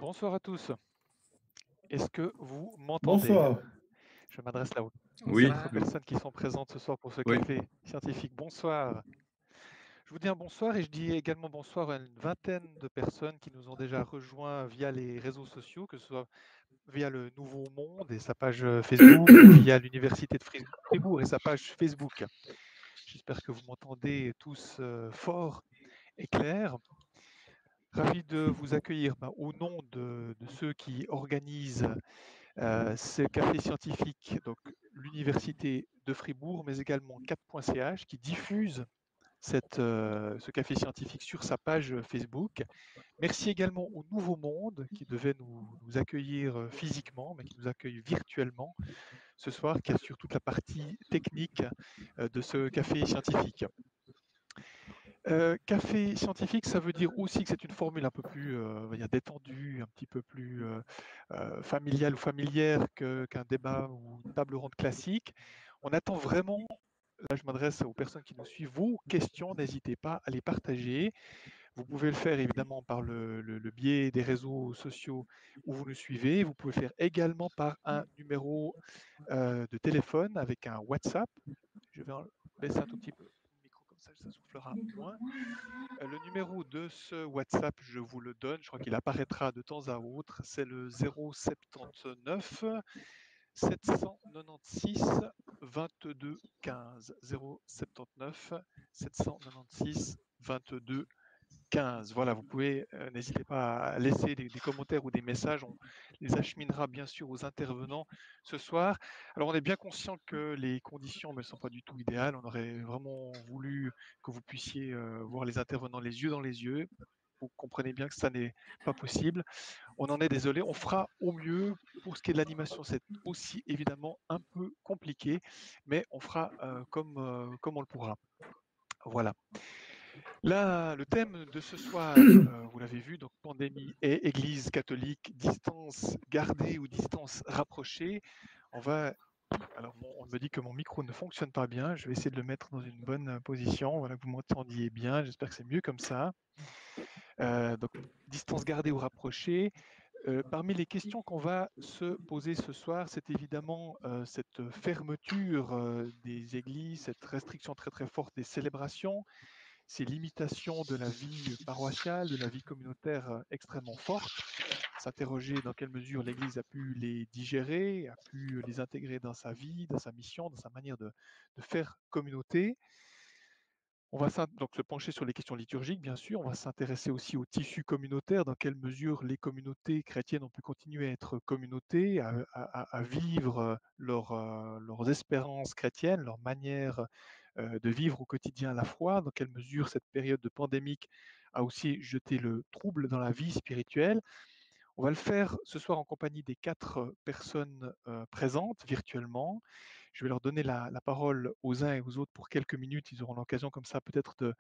Bonsoir à tous. Est-ce que vous m'entendez? Bonsoir. Je m'adresse là aux Oui, quatre oui, personnes qui sont présentes ce soir pour ce oui. café scientifique. Bonsoir. Je vous dis un bonsoir et je dis également bonsoir à une vingtaine de personnes qui nous ont déjà rejoints via les réseaux sociaux, que ce soit via le Nouveau Monde et sa page Facebook ou via l'Université de Fribourg et sa page Facebook. J'espère que vous m'entendez tous fort et clair. Ravi de vous accueillir au nom de ceux qui organisent ce café scientifique, donc l'Université de Fribourg, mais également 4.ch, qui diffuse ce café scientifique sur sa page Facebook. Merci également au Nouveau Monde, qui devait nous accueillir physiquement, mais qui nous accueille virtuellement ce soir, qui assure toute la partie technique de ce café scientifique. Café scientifique, ça veut dire aussi que c'est une formule un peu plus détendue, un petit peu plus familiale ou familière qu'un débat ou une table ronde classique. On attend vraiment, là je m'adresse aux personnes qui nous suivent, vos questions, n'hésitez pas à les partager. Vous pouvez le faire évidemment par le biais des réseaux sociaux où vous nous suivez. Vous pouvez le faire également par un numéro de téléphone avec un WhatsApp. Je vais baisser un tout petit peu le micro comme ça soufflera moins. Le numéro de ce WhatsApp, je vous le donne, je crois qu'il apparaîtra de temps à autre, c'est le 079 796 22 15. 079 796 22 15. Voilà, vous pouvez, n'hésitez pas à laisser des commentaires ou des messages. On les acheminera bien sûr aux intervenants ce soir. Alors, on est bien conscient que les conditions ne sont pas du tout idéales. On aurait vraiment voulu que vous puissiez voir les intervenants les yeux dans les yeux. Vous comprenez bien que ça n'est pas possible. On en est désolé. On fera au mieux. Pour ce qui est de l'animation, c'est aussi évidemment un peu compliqué, mais on fera comme on le pourra. Voilà. Là, le thème de ce soir, vous l'avez vu, donc pandémie et Église catholique, distance gardée ou distance rapprochée. Alors, on me dit que mon micro ne fonctionne pas bien. Je vais essayer de le mettre dans une bonne position. Voilà, que vous m'entendiez bien. J'espère que c'est mieux comme ça. Donc, distance gardée ou rapprochée. Parmi les questions qu'on va se poser ce soir, c'est évidemment cette fermeture des églises, cette restriction très très forte des célébrations, ces limitations de la vie paroissiale, de la vie communautaire extrêmement fortes, s'interroger dans quelle mesure l'Église a pu les digérer, a pu les intégrer dans sa vie, dans sa mission, dans sa manière de faire communauté. On va donc se pencher sur les questions liturgiques, bien sûr. On va s'intéresser aussi au tissu communautaire, dans quelle mesure les communautés chrétiennes ont pu continuer à être communautés, à vivre leurs espérances chrétiennes, leur manière de vivre au quotidien la foi, dans quelle mesure cette période de pandémique a aussi jeté le trouble dans la vie spirituelle. On va le faire ce soir en compagnie des 4 personnes présentes virtuellement. Je vais leur donner la parole aux uns et aux autres pour quelques minutes. Ils auront l'occasion comme ça peut-être de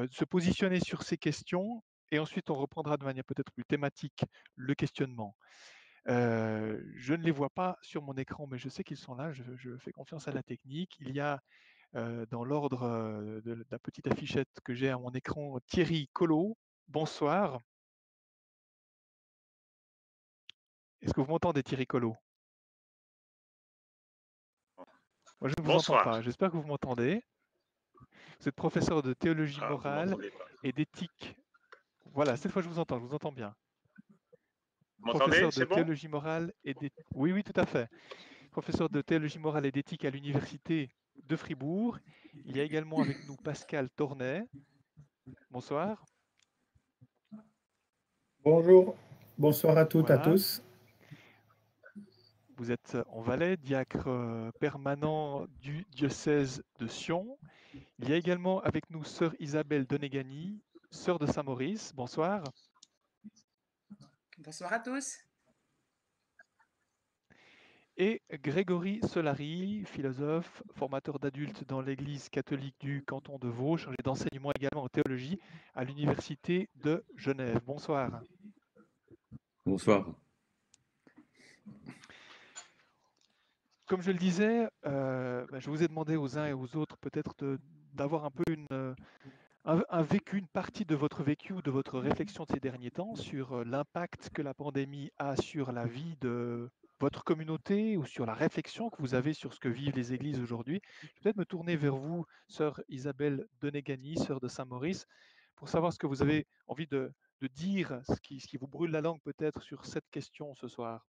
se positionner sur ces questions et ensuite on reprendra de manière peut-être plus thématique le questionnement. Je ne les vois pas sur mon écran, mais je sais qu'ils sont là. Je fais confiance à la technique. Il y a dans l'ordre de la petite affichette que j'ai à mon écran Thierry Collot. Bonsoir. Est-ce que vous m'entendez, Thierry Collot? Moi, je ne vous entends pas. J'espère que vous m'entendez. Vous êtes professeur de théologie morale et d'éthique. Voilà, cette fois, je vous entends bien. Vous m'entendez? Professeur de C'est bon? théologie morale et d'éthique. Oui, oui, tout à fait. Professeur de théologie morale et d'éthique à l'Université de Fribourg. Il y a également avec nous Pascal Tornet. Bonsoir. Bonjour. Bonsoir à toutes, à Voilà. tous. Vous êtes en Valais, diacre permanent du diocèse de Sion. Il y a également avec nous sœur Isabelle Donegani, sœur de Saint-Maurice. Bonsoir. Bonsoir à tous. Et Grégory Solari, philosophe, formateur d'adultes dans l'Église catholique du canton de Vaud, chargé d'enseignement également en théologie à l'Université de Genève. Bonsoir. Bonsoir. Comme je le disais, je vous ai demandé aux uns et aux autres peut-être d'avoir un peu un vécu, une partie de votre vécu ou de votre réflexion de ces derniers temps sur l'impact que la pandémie a sur la vie de votre communauté ou sur la réflexion que vous avez sur ce que vivent les églises aujourd'hui. Je vais peut-être me tourner vers vous, sœur Isabelle Donegani, sœur de Saint-Maurice, pour savoir ce que vous avez envie de dire, ce qui vous brûle la langue peut-être sur cette question ce soir.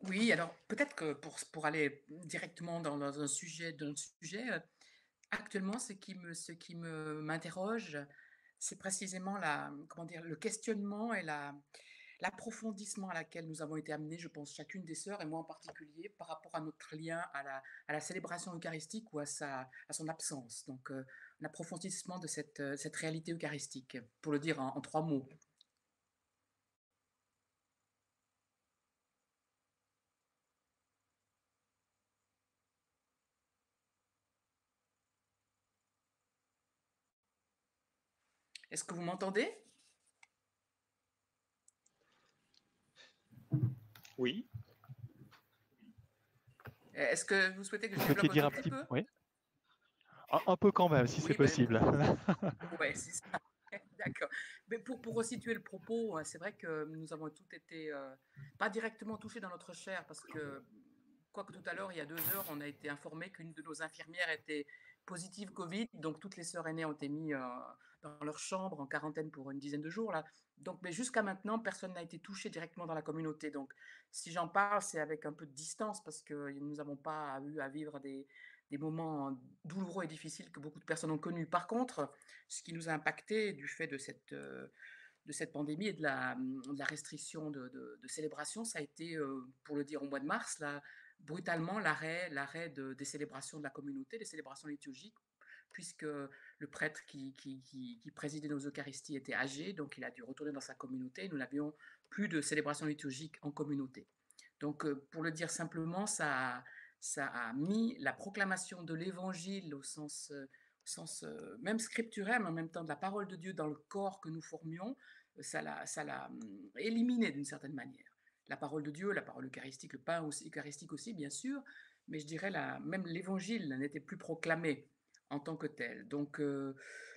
Oui, alors peut-être que pour aller directement dans un sujet, actuellement, ce qui m'interroge, c'est précisément comment dire, le questionnement et l'approfondissement à laquel nous avons été amenés, je pense, chacune des sœurs, et moi en particulier, par rapport à notre lien à la célébration eucharistique ou à son absence. Donc, un approfondissement de cette réalité eucharistique, pour le dire en trois mots. Est-ce que vous m'entendez? Oui. Est-ce que vous souhaitez que je Vous souhaitiez développe dire un un tout petit petit... peu? Oui, un peu quand même, si c'est Oui, ben, possible. ouais, c'est ça. D'accord. Mais pour resituer le propos, c'est vrai que nous avons tous été, pas directement touchés dans notre chair, parce que, quoique tout à l'heure, il y a 2 heures, on a été informé qu'une de nos infirmières était positive Covid, donc toutes les sœurs aînées ont été mises dans leur chambre en quarantaine pour une dizaine de jours là. Donc, mais jusqu'à maintenant, personne n'a été touché directement dans la communauté. Donc, si j'en parle, c'est avec un peu de distance, parce que nous n'avons pas eu à vivre des moments douloureux et difficiles que beaucoup de personnes ont connus. Par contre, ce qui nous a impacté du fait de cette pandémie et de la restriction de célébration, ça a été, pour le dire au mois de mars, là, brutalement l'arrêt des célébrations de la communauté, des célébrations liturgiques, puisque le prêtre qui présidait nos Eucharisties était âgé, donc il a dû retourner dans sa communauté. Nous n'avions plus de célébration liturgique en communauté. Donc, pour le dire simplement, ça a mis la proclamation de l'Évangile au sens même scripturel, mais en même temps de la parole de Dieu dans le corps que nous formions, ça l'a éliminé d'une certaine manière. La parole de Dieu, la parole eucharistique, le pain aussi, eucharistique aussi, bien sûr, mais je dirais même l'Évangile n'était plus proclamé en tant que tel. Donc,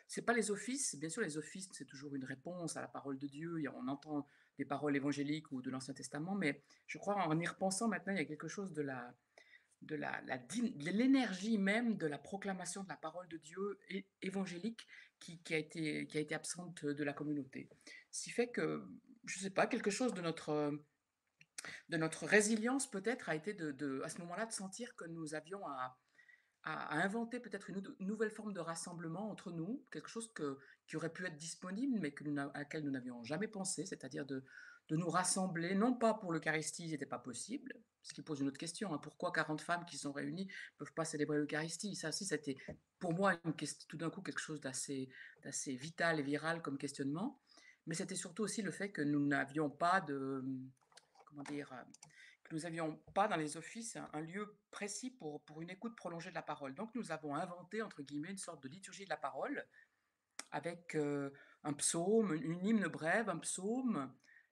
c'est pas les offices. Bien sûr, les offices, c'est toujours une réponse à la parole de Dieu. On entend des paroles évangéliques ou de l'Ancien Testament, mais je crois en y repensant maintenant, il y a quelque chose de l'énergie même de la proclamation de la parole de Dieu évangélique qui a été absente de la communauté. Ce qui fait que, je ne sais pas, quelque chose de notre résilience peut-être a été à ce moment-là de sentir que nous avions à inventer peut-être une nouvelle forme de rassemblement entre nous, quelque chose qui aurait pu être disponible, mais à laquelle nous n'avions jamais pensé, c'est-à-dire de nous rassembler, non pas pour l'Eucharistie, ce n'était pas possible, ce qui pose une autre question, hein, pourquoi 40 femmes qui sont réunies ne peuvent pas célébrer l'Eucharistie? Ça aussi, c'était pour moi tout d'un coup quelque chose d'assez vital et viral comme questionnement, mais c'était surtout aussi le fait que nous n'avions pas comment dire, que nous n'avions pas dans les offices un lieu précis pour une écoute prolongée de la parole. Donc nous avons inventé, entre guillemets, une sorte de liturgie de la parole avec un psaume, une hymne brève, un psaume,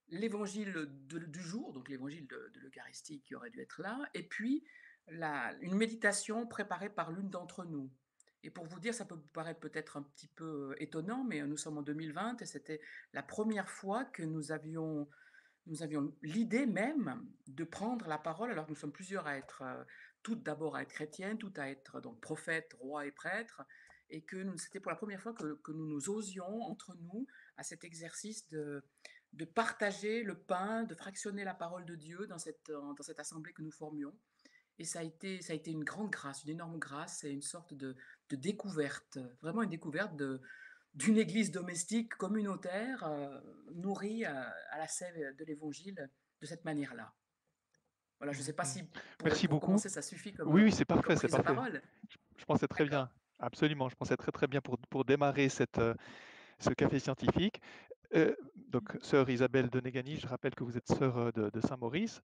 l'évangile du jour, donc l'évangile de l'Eucharistie qui aurait dû être là, et puis une méditation préparée par l'une d'entre nous. Et pour vous dire, ça peut vous paraître peut-être un petit peu étonnant, mais nous sommes en 2020 et c'était la première fois que nous avions l'idée même de prendre la parole, alors que nous sommes plusieurs à être, toutes d'abord à être chrétiennes, toutes à être donc prophètes, rois et prêtres, et que c'était pour la première fois que nous nous osions entre nous à cet exercice de partager le pain, de fractionner la parole de Dieu dans cette assemblée que nous formions. Et ça a été une grande grâce, une énorme grâce et une sorte de découverte, vraiment une découverte d'une église domestique communautaire, nourrie à la sève de l'évangile de cette manière-là. Voilà, je ne sais pas si Merci pour beaucoup. commencer, ça suffit Oui, oui, comme c'est prise de parfait. parole. Je pense que c'est très D'accord. bien. Absolument, je pense que c'est très très bien pour démarrer ce café scientifique. Donc, sœur Isabelle Donegani, je rappelle que vous êtes sœur de Saint-Maurice.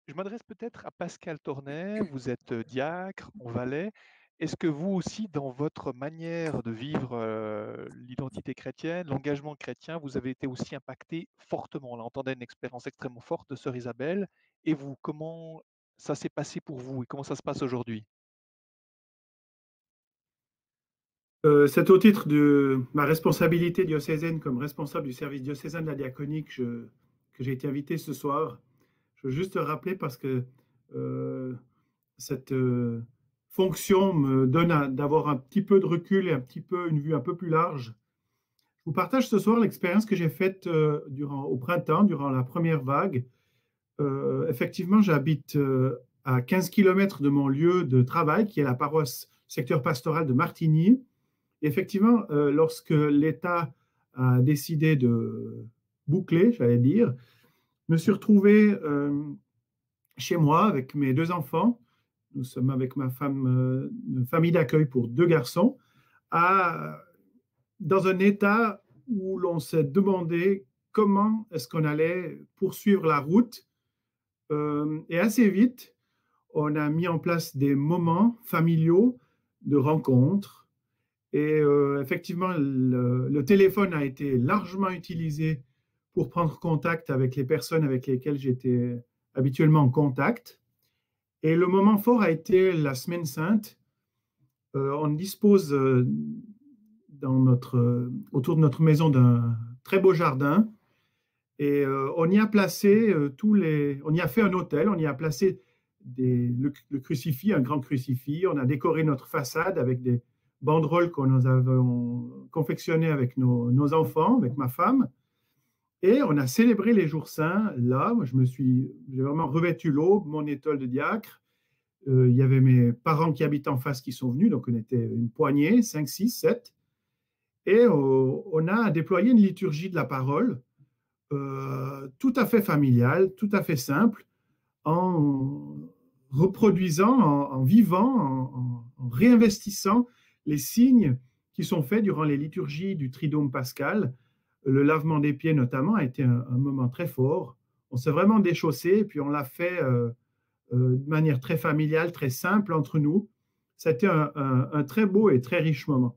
Je m'adresse peut-être à Pascal Tornet, vous êtes diacre en Valais. Est-ce que vous aussi, dans votre manière de vivre l'identité chrétienne, l'engagement chrétien, vous avez été aussi impacté fortement? On entendait une expérience extrêmement forte de sœur Isabelle. Et vous, comment ça s'est passé pour vous et comment ça se passe aujourd'hui? C'est au titre de ma responsabilité diocésaine comme responsable du service diocésain de la diaconie que j'ai été invité ce soir. Je veux juste rappeler parce que cette fonction me donne d'avoir un petit peu de recul et une vue un peu plus large. Je vous partage ce soir l'expérience que j'ai faite au printemps, durant la première vague. Effectivement, j'habite à 15 km de mon lieu de travail, qui est la paroisse secteur pastoral de Martigny. Et effectivement, lorsque l'État a décidé de boucler, j'allais dire, je me suis retrouvé chez moi avec mes 2 enfants. Nous sommes avec ma femme, une famille d'accueil pour 2 garçons, dans un état où l'on s'est demandé comment est-ce qu'on allait poursuivre la route. Et assez vite, on a mis en place des moments familiaux de rencontres. Et effectivement, le téléphone a été largement utilisé pour prendre contact avec les personnes avec lesquelles j'étais habituellement en contact. Et le moment fort a été la Semaine Sainte. On dispose autour de notre maison d'un très beau jardin. Et on y a placé on y a fait un autel, on y a placé le crucifix, un grand crucifix. On a décoré notre façade avec des banderoles que nous avons confectionnées avec nos enfants, avec ma femme. Et on a célébré les jours saints. Là, moi, j'ai vraiment revêtu l'aube, mon étole de diacre. Il y avait mes parents qui habitent en face qui sont venus, donc on était une poignée, 5, 6, 7. Et on a déployé une liturgie de la parole tout à fait familiale, tout à fait simple, en reproduisant, en vivant, en réinvestissant les signes qui sont faits durant les liturgies du Triduum pascal. Le lavement des pieds notamment a été un moment très fort. On s'est vraiment déchaussé et puis on l'a fait de manière très familiale, très simple entre nous. C'était un très beau et très riche moment.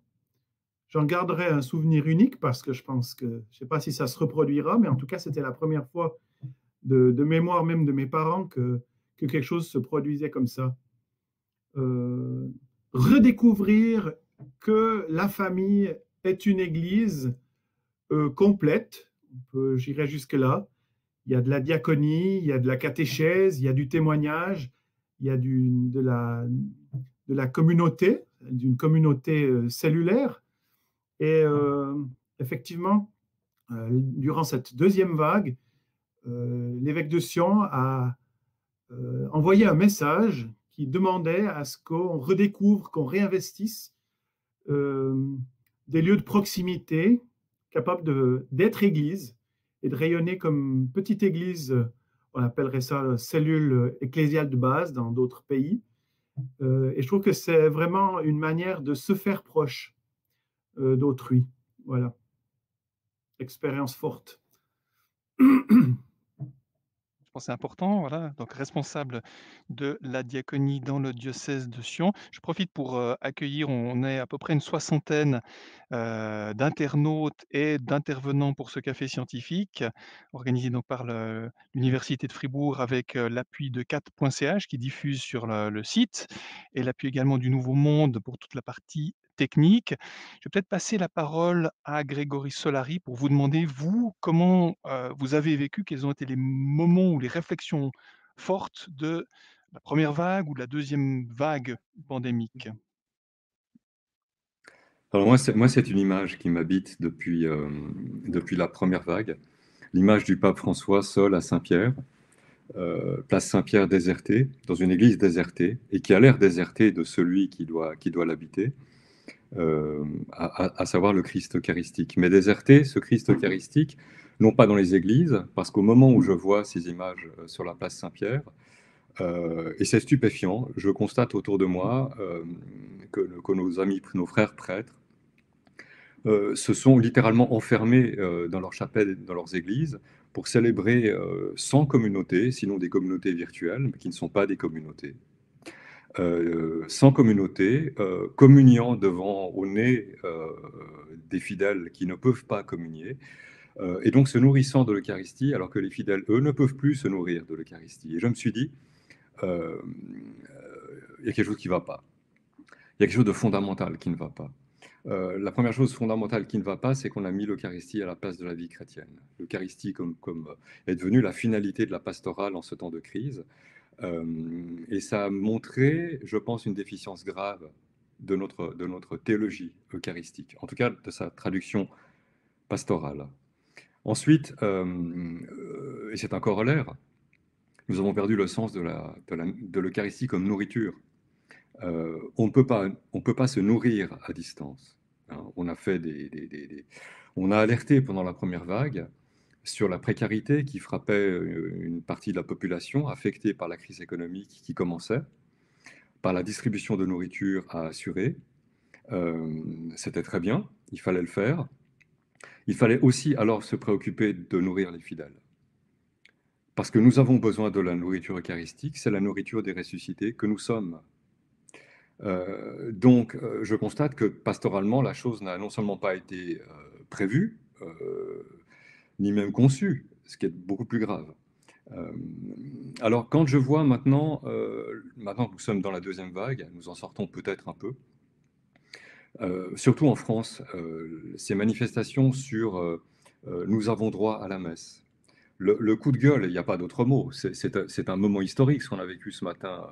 J'en garderai un souvenir unique parce que je pense que, je ne sais pas si ça se reproduira, mais en tout cas, c'était la première fois de mémoire même de mes parents que quelque chose se produisait comme ça. Redécouvrir que la famille est une église complète, j'irai jusque-là. Il y a de la diaconie, il y a de la catéchèse, il y a du témoignage, il y a de la communauté, d'une communauté cellulaire. Et effectivement, durant cette deuxième vague, l'évêque de Sion a envoyé un message qui demandait à ce qu'on redécouvre, qu'on réinvestisse des lieux de proximité capables d'être église et de rayonner comme petite église, on appellerait ça cellule ecclésiale de base dans d'autres pays. Et je trouve que c'est vraiment une manière de se faire proche d'autrui. Voilà. Expérience forte. Je pense que c'est important, voilà, donc responsable de la diaconie dans le diocèse de Sion. Je profite pour accueillir, on est à peu près une soixantaine d'internautes et d'intervenants pour ce café scientifique, organisé donc par l'Université de Fribourg avec l'appui de 4.ch qui diffuse sur le site et l'appui également du Nouveau Monde pour toute la partie technique. Je vais peut-être passer la parole à Grégory Solari pour vous demander, vous, comment vous avez vécu, quels ont été les moments ou les réflexions fortes de la première vague ou de la deuxième vague pandémique. Alors moi, c'est une image qui m'habite depuis la première vague. L'image du pape François seul à Saint-Pierre, place Saint-Pierre désertée, dans une église désertée, et qui a l'air désertée de celui qui doit l'habiter, à savoir le Christ eucharistique. Mais déserté, ce Christ eucharistique, non pas dans les églises, parce qu'au moment où je vois ces images sur la place Saint-Pierre, et c'est stupéfiant, je constate autour de moi que nos amis, nos frères prêtres, se sont littéralement enfermés dans leurs chapelles, dans leurs églises, pour célébrer sans communauté, sinon des communautés virtuelles, mais qui ne sont pas des communautés. Sans communauté, communiant au nez des fidèles qui ne peuvent pas communier, et donc se nourrissant de l'Eucharistie, alors que les fidèles, eux, ne peuvent plus se nourrir de l'Eucharistie. Et je me suis dit, il y a quelque chose qui ne va pas. Il y a quelque chose de fondamental qui ne va pas. La première chose fondamentale qui ne va pas, c'est qu'on a mis l'Eucharistie à la place de la vie chrétienne. L'Eucharistie est devenue la finalité de la pastorale en ce temps de crise. Et ça a montré, je pense, une déficience grave de notre théologie eucharistique, en tout cas de sa traduction pastorale. Ensuite, et c'est un corollaire, nous avons perdu le sens de l'Eucharistie comme nourriture. On ne peut pas se nourrir à distance. Hein. On a alerté pendant la première vague sur la précarité qui frappait une partie de la population affectée par la crise économique qui commençait, par la distribution de nourriture à assurer. C'était très bien, il fallait le faire. Il fallait aussi alors se préoccuper de nourrir les fidèles. Parce que nous avons besoin de la nourriture eucharistique, c'est la nourriture des ressuscités que nous sommes. Donc, je constate que pastoralement, la chose n'a non seulement pas été prévue, ni même conçue, ce qui est beaucoup plus grave. Alors, quand je vois maintenant que nous sommes dans la deuxième vague, nous en sortons peut-être un peu, surtout en France, ces manifestations sur nous avons droit à la messe. Le coup de gueule, il n'y a pas d'autre mot, c'est un moment historique, ce qu'on a vécu ce matin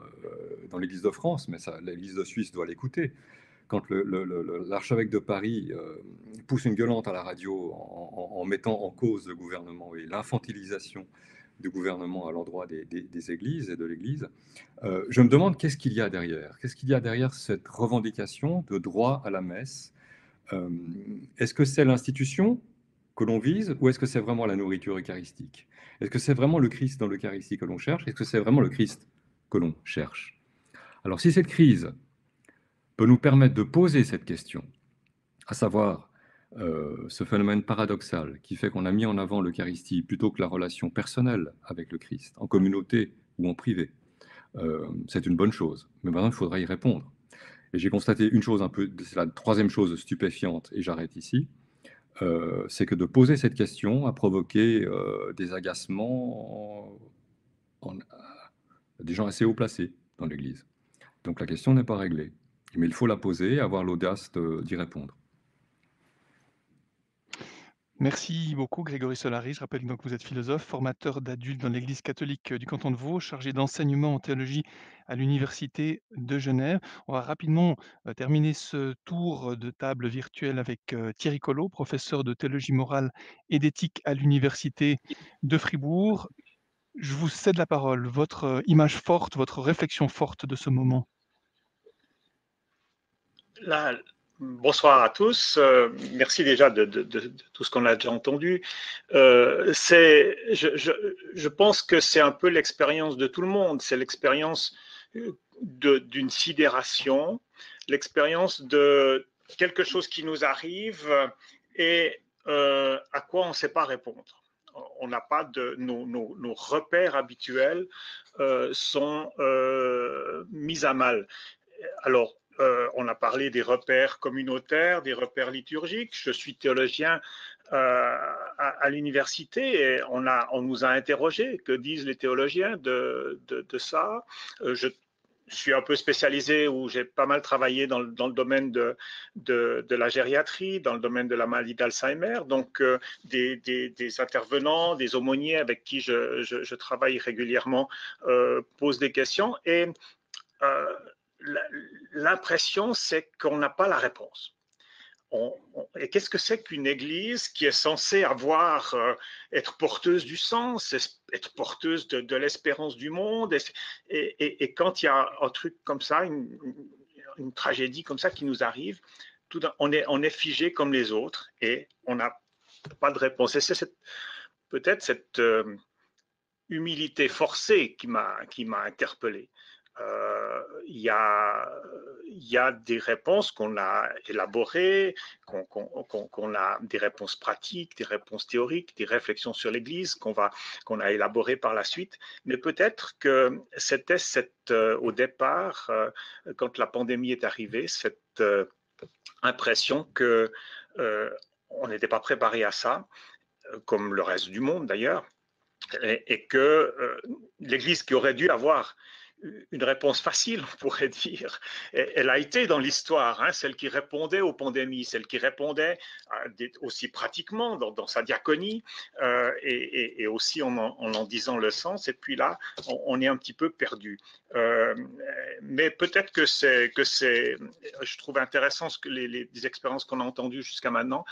dans l'Église de France, mais l'Église de Suisse doit l'écouter. Quand l'archevêque de Paris pousse une gueulante à la radio en mettant en cause le gouvernement et l'infantilisation du gouvernement à l'endroit des églises et de l'Église, je me demande qu'est-ce qu'il y a derrière. Qu'est-ce qu'il y a derrière cette revendication de droit à la messe? Est-ce que c'est l'institution que l'on vise ou est-ce que c'est vraiment la nourriture eucharistique? Est-ce que c'est vraiment le Christ dans l'Eucharistie que l'on cherche? Est-ce que c'est vraiment le Christ que l'on cherche? Alors si cette crise peut nous permettre de poser cette question, à savoir ce phénomène paradoxal qui fait qu'on a mis en avant l'Eucharistie plutôt que la relation personnelle avec le Christ, en communauté ou en privé, c'est une bonne chose. Mais maintenant, il faudra y répondre. Et j'ai constaté une chose c'est la troisième chose stupéfiante, et j'arrête ici, c'est que de poser cette question a provoqué des agacements des gens assez haut placés dans l'Église. Donc la question n'est pas réglée. Mais il faut la poser et avoir l'audace d'y répondre. Merci beaucoup Grégory Solari. Je rappelle donc que vous êtes philosophe, formateur d'adultes dans l'Église catholique du canton de Vaud, chargé d'enseignement en théologie à l'Université de Genève. On va rapidement terminer ce tour de table virtuelle avec Thierry Collot, professeur de théologie morale et d'éthique à l'Université de Fribourg. Je vous cède la parole. Votre image forte, votre réflexion forte de ce moment. Là, bonsoir à tous. Merci déjà de tout ce qu'on a déjà entendu. Je pense que c'est un peu l'expérience de tout le monde. C'est l'expérience d'une sidération, l'expérience de quelque chose qui nous arrive et à quoi on ne sait pas répondre. On n'a pas nos repères habituels sont mis à mal. Alors, on a parlé des repères communautaires, des repères liturgiques. Je suis théologien à l'université et on nous a interrogé. Que disent les théologiens de ça? Je suis un peu spécialisé où j'ai pas mal travaillé dans le domaine de la gériatrie, dans le domaine de la maladie d'Alzheimer. Donc, des intervenants, des aumôniers avec qui je travaille régulièrement posent des questions et l'impression, c'est qu'on n'a pas la réponse. Et qu'est-ce que c'est qu'une église qui est censée être porteuse du sens, être porteuse de l'espérance du monde et quand il y a un truc comme ça, une tragédie comme ça qui nous arrive, on est figé comme les autres et on n'a pas de réponse. Et c'est peut-être cette humilité forcée qui m'a interpellé. Il y a des réponses qu'on a élaborées, qu'on a des réponses pratiques, des réponses théoriques, des réflexions sur l'Église qu'on a élaborées par la suite. Mais peut-être que c'était au départ, quand la pandémie est arrivée, cette impression que on n'était pas préparé à ça, comme le reste du monde d'ailleurs, et que l'Église qui aurait dû avoir une réponse facile, on pourrait dire. Elle a été dans l'histoire, hein, celle qui répondait aux pandémies, celle qui répondait aussi pratiquement dans sa diaconie et aussi en disant le sens. Et puis là, on est un petit peu perdu. Mais peut-être que je trouve intéressant les expériences qu'on a entendues jusqu'à maintenant.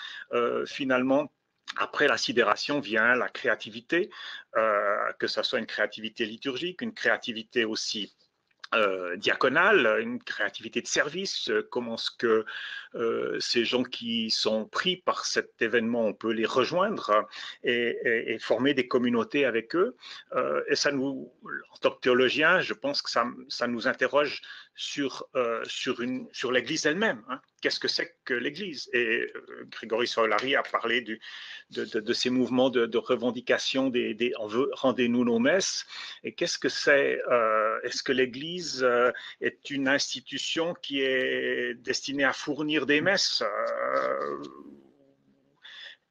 Finalement, après la sidération vient la créativité, que ce soit une créativité liturgique, une créativité aussi diaconale, une créativité de service. Comment est-ce que ces gens qui sont pris par cet événement, on peut les rejoindre et former des communautés avec eux. Et ça nous, en tant que théologien, je pense que ça nous interroge sur l'Église elle-même. Hein. Qu'est-ce que c'est que l'Église? Et Grégory Solari a parlé de ces mouvements de revendication on veut rendez-nous nos messes. Et qu'est-ce que c'est? Est-ce que l'Église est une institution qui est destinée à fournir des messes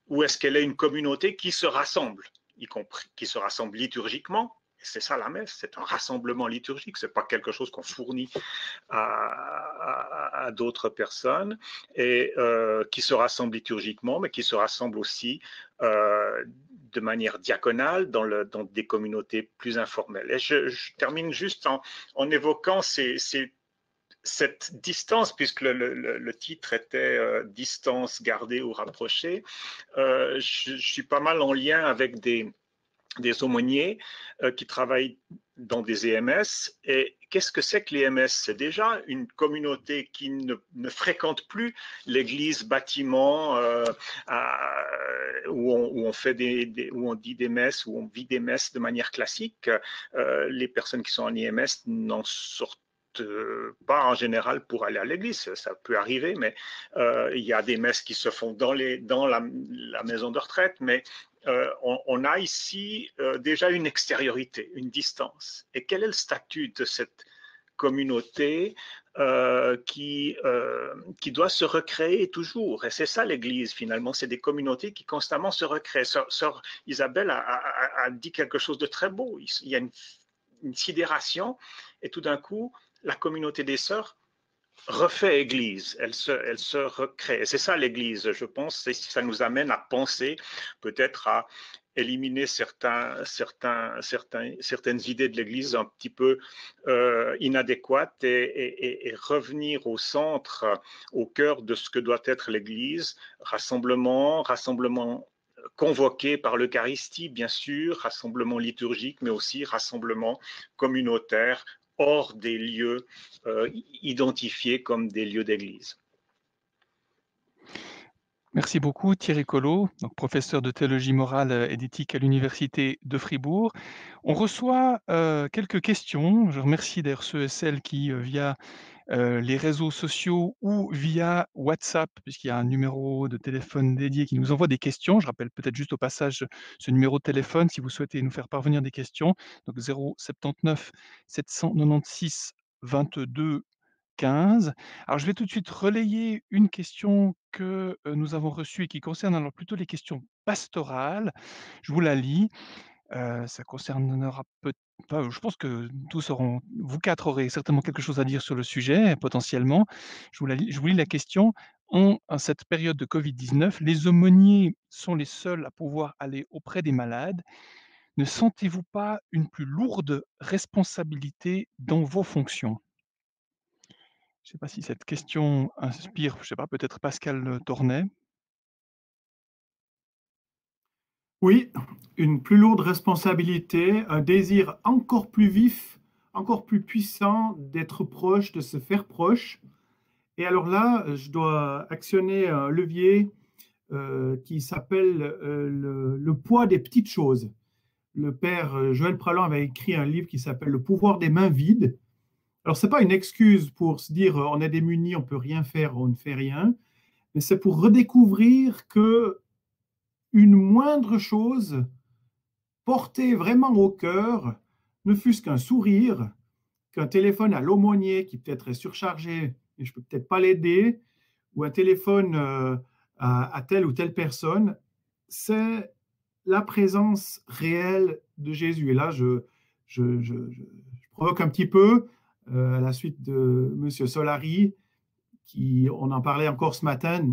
ou est-ce qu'elle est une communauté qui se rassemble, y compris qui se rassemble liturgiquement? C'est ça la messe, c'est un rassemblement liturgique, c'est pas quelque chose qu'on fournit à d'autres personnes et qui se rassemble liturgiquement, mais qui se rassemble aussi de manière diaconale dans des communautés plus informelles. Et je termine juste en évoquant cette distance, puisque le titre était distance gardée ou rapprochée. Je suis pas mal en lien avec des aumôniers qui travaillent dans des EMS. Et qu'est-ce que c'est que les EMS? C'est déjà une communauté qui ne fréquente plus l'église bâtiment où on fait où on dit des messes, où on vit des messes de manière classique. Les personnes qui sont en EMS n'en sortent pas en général pour aller à l'église, ça peut arriver, mais il y a des messes qui se font dans la maison de retraite, mais on a ici déjà une extériorité, une distance. Et quel est le statut de cette communauté qui doit se recréer toujours? Et c'est ça l'Église finalement, c'est des communautés qui constamment se recréent. Sœur Isabelle a dit quelque chose de très beau. Il y a une sidération et tout d'un coup, la communauté des sœurs refait Église, elle se recrée. Et c'est ça l'Église, je pense, ça nous amène à penser, peut-être à éliminer certaines idées de l'Église un petit peu inadéquates et revenir au centre, au cœur de ce que doit être l'Église, rassemblement convoqué par l'Eucharistie, bien sûr, rassemblement liturgique, mais aussi rassemblement communautaire, hors des lieux identifiés comme des lieux d'église. Merci beaucoup Thierry Collot, donc professeur de théologie morale et d'éthique à l'Université de Fribourg. On reçoit quelques questions. Je remercie d'ailleurs ceux et celles qui, via les réseaux sociaux ou via WhatsApp, puisqu'il y a un numéro de téléphone dédié qui nous envoie des questions. Je rappelle peut-être juste au passage ce numéro de téléphone si vous souhaitez nous faire parvenir des questions. Donc 079 796 22 15. Alors je vais tout de suite relayer une question que nous avons reçue et qui concerne alors plutôt les questions pastorales. Je vous la lis. Ça concernera enfin, je pense que vous 4 aurez certainement quelque chose à dire sur le sujet, potentiellement. Je vous lis la question. En cette période de Covid-19, les aumôniers sont les seuls à pouvoir aller auprès des malades. Ne sentez-vous pas une plus lourde responsabilité dans vos fonctions? Je ne sais pas si cette question inspire, je ne sais pas, peut-être Pascal Tornet? Oui, une plus lourde responsabilité, un désir encore plus vif, encore plus puissant d'être proche, de se faire proche. Et alors là, je dois actionner un levier qui s'appelle le poids des petites choses. Le père Joël Pralon avait écrit un livre qui s'appelle Le pouvoir des mains vides. Alors, ce n'est pas une excuse pour se dire on est démuni, on ne peut rien faire, on ne fait rien, mais c'est pour redécouvrir que une moindre chose portée vraiment au cœur, ne fût-ce qu'un sourire, qu'un téléphone à l'aumônier qui peut-être est surchargé et je ne peux peut-être pas l'aider, ou un téléphone à telle ou telle personne, c'est la présence réelle de Jésus. Et là, je provoque un petit peu, à la suite de M. Solari, qui, on en parlait encore ce matin,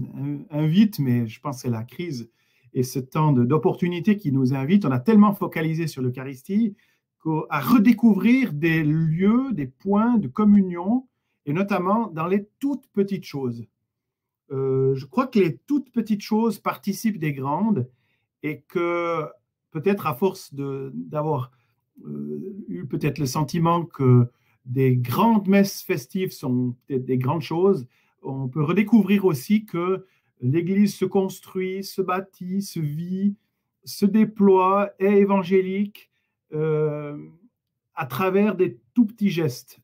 invite, mais je pense que c'est la crise et ce temps d'opportunité qui nous invite. On a tellement focalisé sur l'Eucharistie à redécouvrir des lieux, des points de communion, et notamment dans les toutes petites choses. Je crois que les toutes petites choses participent des grandes et que peut-être à force d'avoir eu peut-être le sentiment que des grandes messes festives sont peut-être des grandes choses, on peut redécouvrir aussi que l'Église se construit, se bâtit, se vit, se déploie, est évangélique à travers des tout petits gestes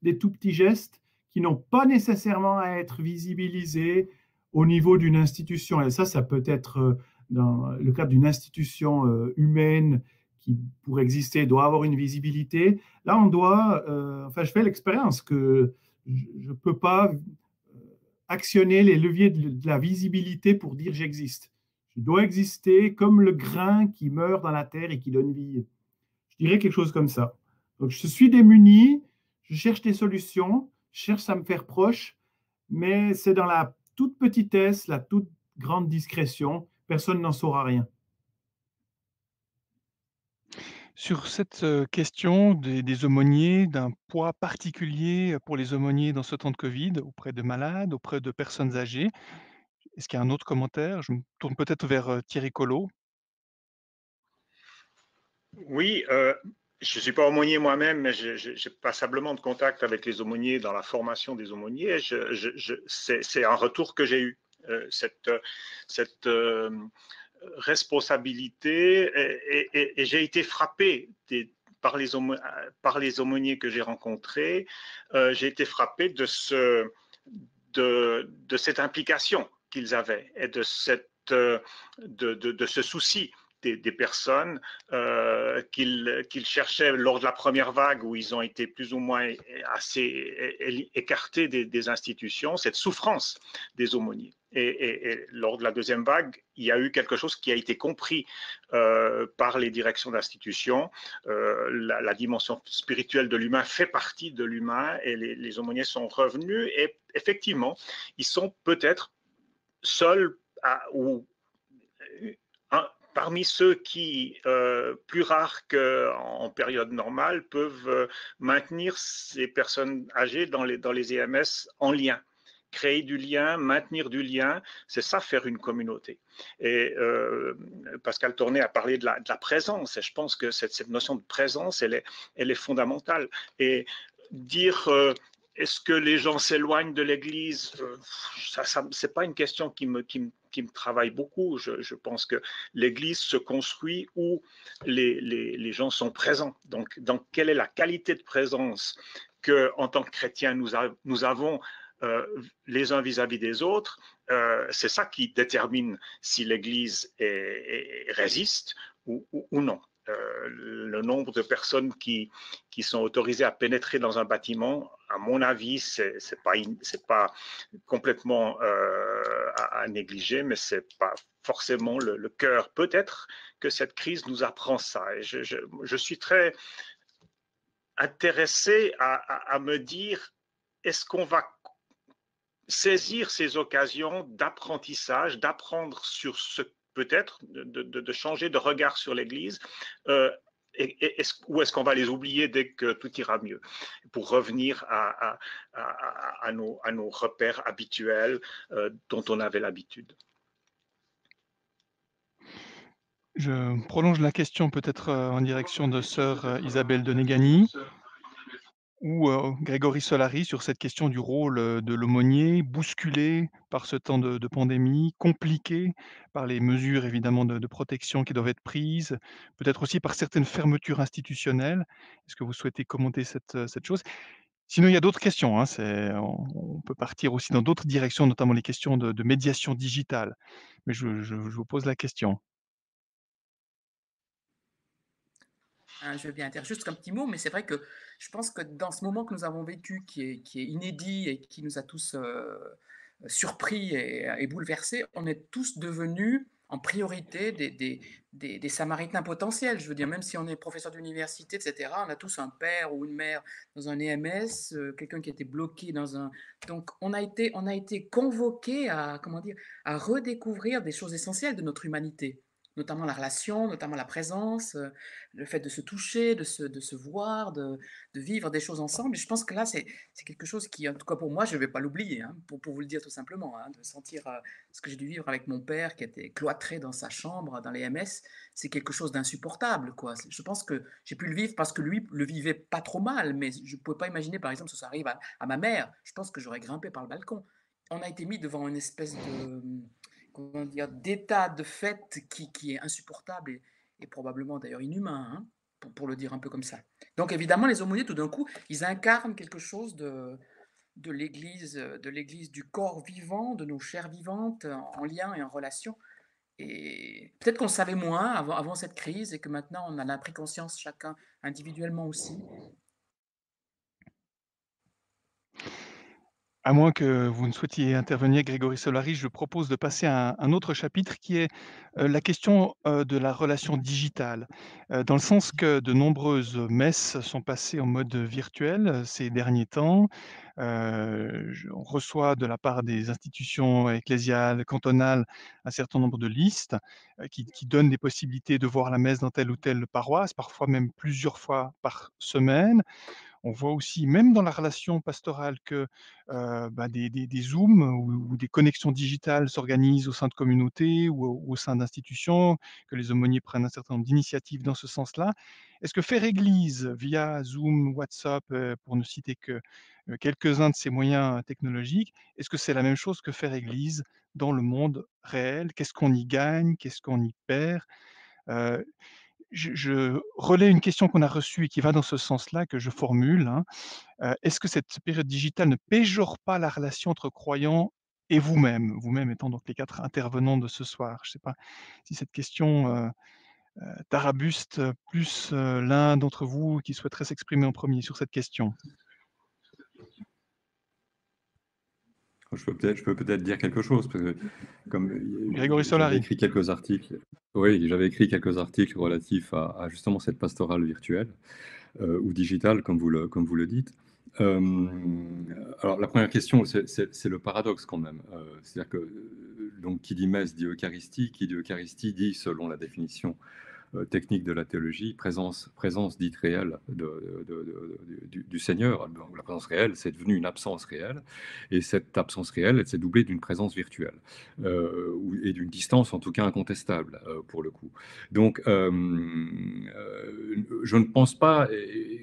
qui n'ont pas nécessairement à être visibilisés au niveau d'une institution. Et ça peut être dans le cadre d'une institution humaine qui, pour exister, doit avoir une visibilité. Là, on doit, je fais l'expérience que je ne peux pas actionner les leviers de la visibilité pour dire j'existe. Je dois exister comme le grain qui meurt dans la terre et qui donne vie. Je dirais quelque chose comme ça. Donc, je suis démuni, je cherche des solutions, je cherche à me faire proche, mais c'est dans la toute petitesse, la toute grande discrétion. Personne n'en saura rien. Sur cette question des aumôniers, d'un poids particulier pour les aumôniers dans ce temps de Covid, auprès de malades, auprès de personnes âgées, est-ce qu'il y a un autre commentaire? Je me tourne peut-être vers Thierry Collot. Oui, je ne suis pas aumônier moi-même, mais j'ai passablement de contact avec les aumôniers dans la formation des aumôniers. C'est un retour que j'ai eu, cette responsabilité, et j'ai été frappé par les aumôniers que j'ai rencontrés. J'ai été frappé de cette implication qu'ils avaient et de ce souci des personnes qu'ils cherchaient lors de la première vague, où ils ont été plus ou moins assez écartés des institutions, cette souffrance des aumôniers. Et lors de la deuxième vague, il y a eu quelque chose qui a été compris par les directions d'institutions. La dimension spirituelle de l'humain fait partie de l'humain, et les aumôniers sont revenus, et effectivement, ils sont peut-être seuls parmi ceux qui, plus rares qu'en période normale, peuvent maintenir ces personnes âgées dans les EMS en lien. Créer du lien, maintenir du lien, c'est ça, faire une communauté. Et Pascal Tourné a parlé de la présence, et je pense que cette notion de présence, elle est fondamentale. Et dire est-ce que les gens s'éloignent de l'Église, c'est pas une question qui me travaille beaucoup. Je pense que l'Église se construit où les gens sont présents. Donc, quelle est la qualité de présence qu'en tant que chrétiens, nous avons les uns vis-à-vis des autres? C'est ça qui détermine si l'Église résiste ou non. Le nombre de personnes qui sont autorisées à pénétrer dans un bâtiment, à mon avis, c'est pas complètement à négliger, mais c'est pas forcément le cœur. Peut-être que cette crise nous apprend ça. Et je suis très intéressé à me dire, est-ce qu'on va saisir ces occasions d'apprentissage, d'apprendre sur ce peut-être, de changer de regard sur l'Église, ou est-ce qu'on va les oublier dès que tout ira mieux, pour revenir à nos repères habituels dont on avait l'habitude? Je prolonge la question peut-être en direction de sœur Isabelle de Negani ou Grégory Solari sur cette question du rôle de l'aumônier, bousculé par ce temps de pandémie, compliqué par les mesures évidemment de protection qui doivent être prises, peut-être aussi par certaines fermetures institutionnelles. Est-ce que vous souhaitez commenter cette chose? Sinon, il y a d'autres questions, hein, on peut partir aussi dans d'autres directions, notamment les questions de médiation digitale. Mais je vous pose la question. Je veux bien dire juste un petit mot, mais c'est vrai que je pense que dans ce moment que nous avons vécu, qui est inédit et qui nous a tous surpris et bouleversés, on est tous devenus en priorité des Samaritains potentiels. Je veux dire, même si on est professeur d'université, etc., on a tous un père ou une mère dans un EMS, quelqu'un qui était bloqué dans un... Donc, on a été convoqué à, comment dire, à redécouvrir des choses essentielles de notre humanité, notamment la relation, notamment la présence, le fait de se toucher, de se voir, de vivre des choses ensemble. Et je pense que là, c'est quelque chose qui, en tout cas pour moi, je ne vais pas l'oublier, hein, pour vous le dire tout simplement, hein, de sentir ce que j'ai dû vivre avec mon père qui était cloîtré dans sa chambre, dans les MS, c'est quelque chose d'insupportable, quoi. Je pense que j'ai pu le vivre parce que lui le vivait pas trop mal, mais je ne pouvais pas imaginer, par exemple, que ça arrive à ma mère. Je pense que j'aurais grimpé par le balcon. On a été mis devant une espèce de, comment dire, d'état de fait qui est insupportable et probablement d'ailleurs inhumain, hein, pour le dire un peu comme ça. Donc évidemment, les aumôniers, tout d'un coup, ils incarnent quelque chose de l'Église du corps vivant, de nos chairs vivantes, en lien et en relation. Et peut-être qu'on le savait moins avant cette crise et que maintenant on en a pris conscience chacun individuellement aussi. À moins que vous ne souhaitiez intervenir, Grégory Solari, je propose de passer à un autre chapitre qui est la question de la relation digitale. Dans le sens que de nombreuses messes sont passées en mode virtuel ces derniers temps. On reçoit de la part des institutions ecclésiales, cantonales, un certain nombre de listes qui donnent des possibilités de voir la messe dans telle ou telle paroisse, parfois même plusieurs fois par semaine. On voit aussi, même dans la relation pastorale, que des Zooms ou des connexions digitales s'organisent au sein de communautés ou au sein d'institutions, que les aumôniers prennent un certain nombre d'initiatives dans ce sens-là. Est-ce que faire Église via Zoom, WhatsApp, pour ne citer que quelques-uns de ces moyens technologiques, est-ce que c'est la même chose que faire Église dans le monde réel? Qu'est-ce qu'on y gagne? Qu'est-ce qu'on y perd? Euh, je relais une question qu'on a reçue et qui va dans ce sens-là, que je formule, hein. Est-ce que cette période digitale ne péjore pas la relation entre croyants et vous-même? Vous-même étant donc les 4 intervenants de ce soir. Je ne sais pas si cette question, tarabuste plus, l'un d'entre vous qui souhaiterait s'exprimer en premier sur cette question. Je peux peut-être dire quelque chose, parce que comme Grégory j'avais Solari. écrit quelques articles, oui, j'avais écrit quelques articles relatifs à justement cette pastorale virtuelle ou digitale, comme vous le dites. Alors la première question, c'est le paradoxe quand même. C'est-à-dire que donc qui dit messe dit Eucharistie, qui dit Eucharistie dit, selon la définition technique de la théologie, présence dite réelle du Seigneur. Donc, la présence réelle, c'est devenu une absence réelle, et cette absence réelle, elle s'est doublée d'une présence virtuelle, et d'une distance en tout cas incontestable, pour le coup. Donc, je ne pense pas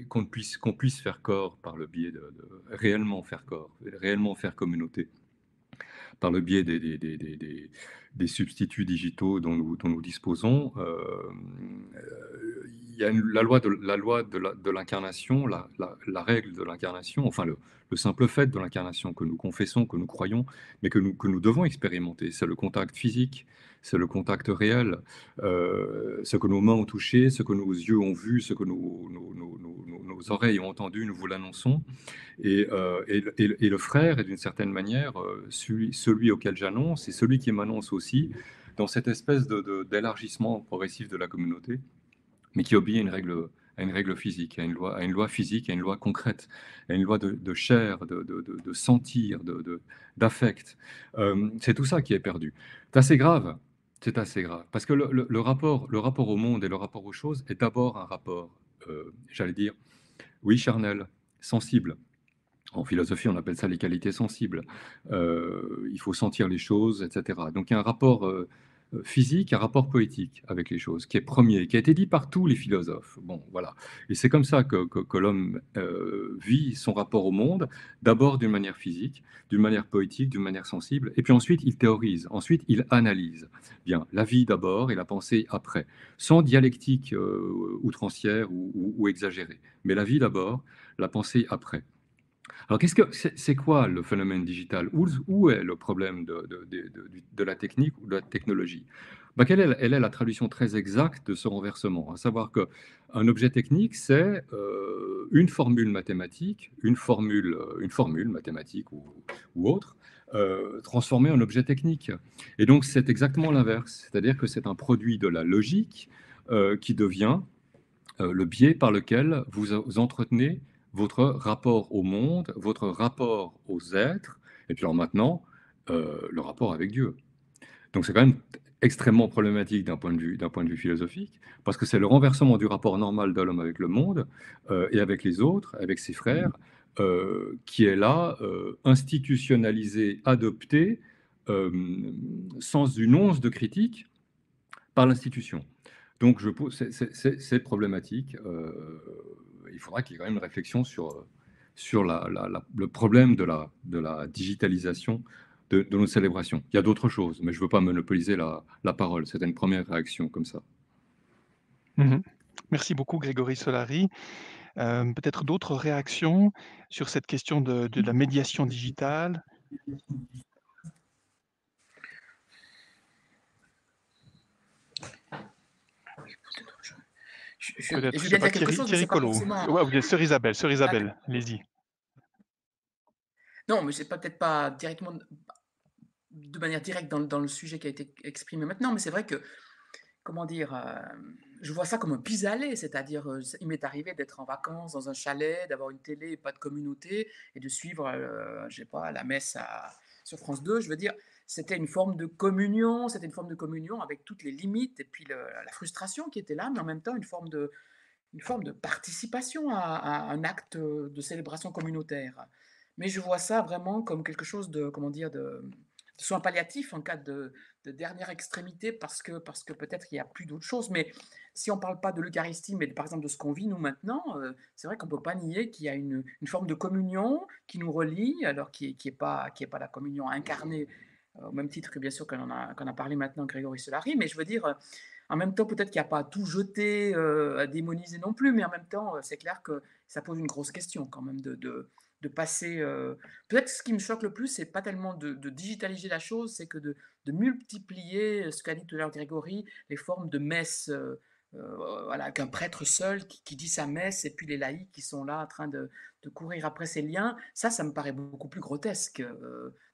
qu'on puisse faire corps par le biais de réellement faire corps, réellement faire communauté, par le biais des substituts digitaux dont nous disposons. Il y a la loi de l'incarnation, la règle de l'incarnation, enfin le simple fait de l'incarnation que nous confessons, que nous croyons, mais que nous devons expérimenter. C'est le contact physique, c'est le contact réel, ce que nos mains ont touché, ce que nos yeux ont vu, ce que nos oreilles ont entendu, nous vous l'annonçons. Et le frère est d'une certaine manière celui auquel j'annonce et celui qui m'annonce aussi, dans cette espèce d'élargissement progressif de la communauté, mais qui obéit à une règle physique, à une loi physique, à une loi concrète, à une loi de chair, de sentir, d'affect. C'est tout ça qui est perdu. C'est assez grave. C'est assez grave. Parce que le rapport au monde et le rapport aux choses est d'abord un rapport, j'allais dire, oui, charnel, sensible. En philosophie, on appelle ça les qualités sensibles. Il faut sentir les choses, etc. Donc il y a un rapport physique, un rapport poétique avec les choses, qui est premier, qui a été dit par tous les philosophes. Bon, voilà. Et c'est comme ça que l'homme vit son rapport au monde, d'abord d'une manière physique, d'une manière poétique, d'une manière sensible, et puis ensuite il théorise, ensuite il analyse. Bien, la vie d'abord et la pensée après, sans dialectique outrancière ou exagérée. Mais la vie d'abord, la pensée après. Alors, c'est quoi le phénomène digital? Où est le problème de la technique ou de la technologie? Quelle est la traduction très exacte de ce renversement? À savoir qu'un objet technique, c'est une formule mathématique, une formule mathématique ou autre, transformé en objet technique. Et donc, c'est exactement l'inverse. C'est-à-dire que c'est un produit de la logique qui devient le biais par lequel vous entretenez votre rapport au monde, votre rapport aux êtres, et puis alors maintenant, le rapport avec Dieu. Donc c'est quand même extrêmement problématique d'un point de vue philosophique, parce que c'est le renversement du rapport normal de l'homme avec le monde et avec les autres, avec ses frères, qui est là, institutionnalisé, adopté, sans une once de critique par l'institution. Donc c'est problématique. Il faudra qu'il y ait quand même une réflexion sur le problème de la digitalisation de nos célébrations. Il y a d'autres choses, mais je ne veux pas monopoliser la parole. C'était une première réaction comme ça. Merci beaucoup, Grégory Solari. Peut-être d'autres réactions sur cette question de la médiation digitale? Peut-être, je sais pas, Thierry Collot. Ouais, vous êtes Sœur Isabelle, allez-y. Non, mais c'est peut-être pas directement, de manière directe dans le sujet qui a été exprimé maintenant, mais c'est vrai que, comment dire, je vois ça comme un pis-aller, c'est-à-dire, il m'est arrivé d'être en vacances dans un chalet, d'avoir une télé et pas de communauté, et de suivre, je sais pas, la messe sur France 2. Je veux dire, c'était une forme de communion, avec toutes les limites et puis la frustration qui était là, mais en même temps une forme de participation à un acte de célébration communautaire. Mais je vois ça vraiment comme quelque chose de, comment dire, de soin palliatif en cas de dernière extrémité, parce que peut-être il n'y a plus d'autre chose. Mais si on ne parle pas de l'Eucharistie, mais par exemple de ce qu'on vit nous maintenant, c'est vrai qu'on ne peut pas nier qu'il y a une forme de communion qui nous relie, alors qui n'est pas la communion incarnée, au même titre que bien sûr qu'on a parlé maintenant Grégory Solari, mais je veux dire, en même temps, peut-être qu'il n'y a pas à tout jeter, à démoniser non plus, mais en même temps, c'est clair que ça pose une grosse question quand même de passer. Peut-être ce qui me choque le plus, c'est pas tellement de digitaliser la chose, c'est que de multiplier, ce qu'a dit tout à l'heure Grégory, les formes de messe, voilà, qu'un prêtre seul qui dit sa messe, et puis les laïcs qui sont là en train de courir après ces liens. Ça me paraît beaucoup plus grotesque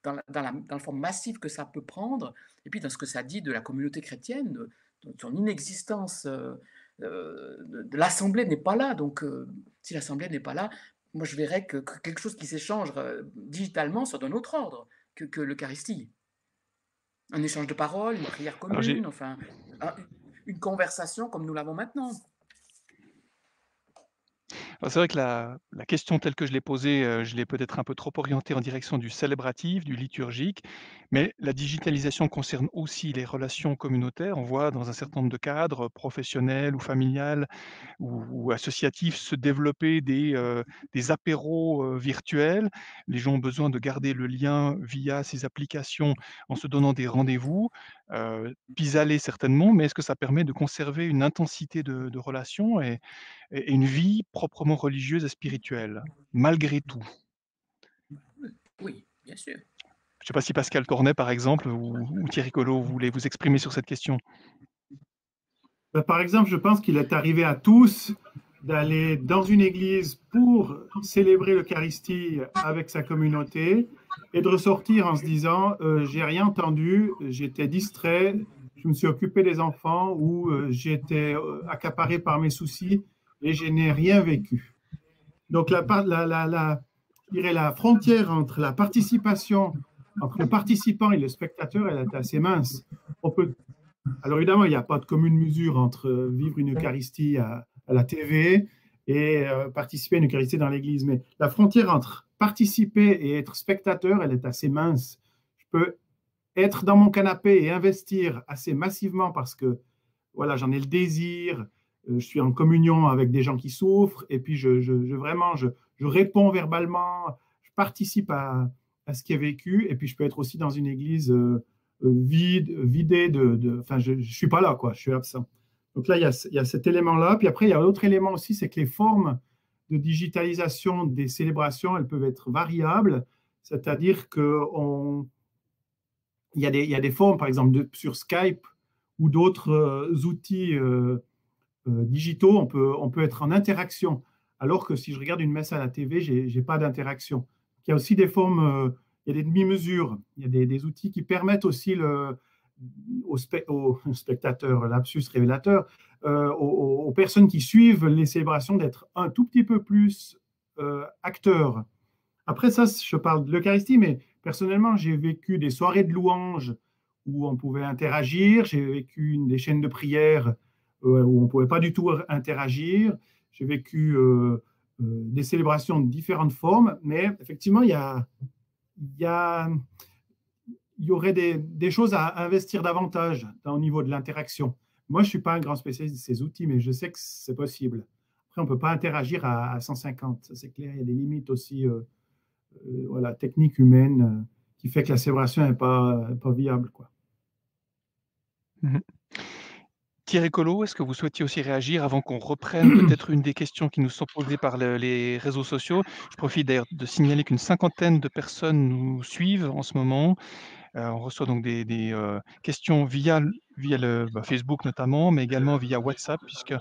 dans la forme massive que ça peut prendre, et puis dans ce que ça dit de la communauté chrétienne, de son inexistence. De l'Assemblée n'est pas là, donc si l'Assemblée n'est pas là, moi je verrais que quelque chose qui s'échange digitalement soit d'un autre ordre que l'Eucharistie. Un échange de paroles, une prière commune, enfin, une conversation comme nous l'avons maintenant. C'est vrai que la question telle que je l'ai posée, je l'ai peut-être un peu trop orientée en direction du célébratif, du liturgique, mais la digitalisation concerne aussi les relations communautaires. On voit dans un certain nombre de cadres, professionnels ou familiales ou associatifs, se développer des apéros virtuels. Les gens ont besoin de garder le lien via ces applications en se donnant des rendez-vous, pis-aller certainement, mais est-ce que ça permet de conserver une intensité de relation et une vie proprement religieuse et spirituelle, malgré tout? Oui, bien sûr. Je ne sais pas si Pascal Cornet, par exemple, ou Thierry Collot, vous voulez vous exprimer sur cette question? Par exemple, je pense qu'il est arrivé à tous d'aller dans une église pour célébrer l'Eucharistie avec sa communauté et de ressortir en se disant j'ai rien entendu, j'étais distrait, je me suis occupé des enfants ou j'étais accaparé par mes soucis et je n'ai rien vécu. Donc je dirais la frontière entre la participation, entre le participant et le spectateur, elle est assez mince. Alors évidemment, il n'y a pas de commune mesure entre vivre une Eucharistie à la TV et participer à une Eucharistie dans l'église, mais la frontière entre participer et être spectateur, elle est assez mince. Je peux être dans mon canapé et investir assez massivement parce que voilà, j'en ai le désir, je suis en communion avec des gens qui souffrent, et puis je réponds verbalement, je participe à ce qui est vécu, et puis je peux être aussi dans une église vidée enfin, je ne suis pas là, quoi, je suis absent. Donc là, il y a cet élément-là. Puis après, il y a un autre élément aussi, c'est que les formes de digitalisation des célébrations, elles peuvent être variables, c'est-à-dire qu'il y a des formes, par exemple, sur Skype ou d'autres outils digitaux, on peut être en interaction, alors que si je regarde une messe à la TV, je n'ai pas d'interaction. Il y a aussi des formes il y a des demi-mesures, il y a des outils qui permettent aussi aux spectateurs, lapsus révélateur, aux personnes qui suivent les célébrations d'être un tout petit peu plus acteurs. Après ça, je parle de l'Eucharistie, mais personnellement, j'ai vécu des soirées de louanges où on pouvait interagir. J'ai vécu des chaînes de prière où on ne pouvait pas du tout interagir. J'ai vécu des célébrations de différentes formes, mais effectivement, il y a, il y aurait des choses à investir davantage au niveau de l'interaction. Moi, je ne suis pas un grand spécialiste de ces outils, mais je sais que c'est possible. Après, on ne peut pas interagir à 150, ça c'est clair. Il y a des limites aussi voilà, technique humaine qui fait que la célébration n'est pas viable, quoi. Thierry Collot, est-ce que vous souhaitiez aussi réagir avant qu'on reprenne peut-être une des questions qui nous sont posées par les réseaux sociaux? Je profite d'ailleurs de signaler qu'une cinquantaine de personnes nous suivent en ce moment. On reçoit donc des questions via le Facebook notamment, mais également via WhatsApp, puisque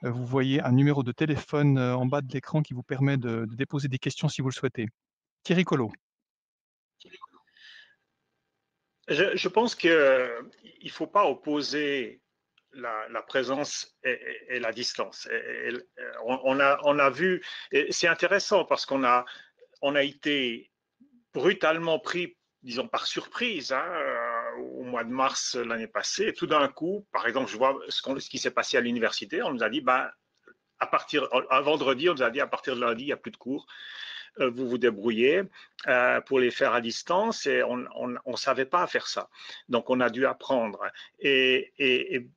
vous voyez un numéro de téléphone en bas de l'écran qui vous permet de déposer des questions si vous le souhaitez. Thierry Collot. Je pense qu'il ne faut pas opposer la présence et la distance. On a vu, c'est intéressant parce qu'on a été brutalement pris, disons, par surprise au mois de mars l'année passée. Et tout d'un coup, par exemple, je vois ce qui s'est passé à l'université. On nous a dit, un vendredi, on nous a dit à partir de lundi, il n'y a plus de cours. Vous vous débrouillez pour les faire à distance et on ne savait pas faire ça. Donc, on a dû apprendre. Et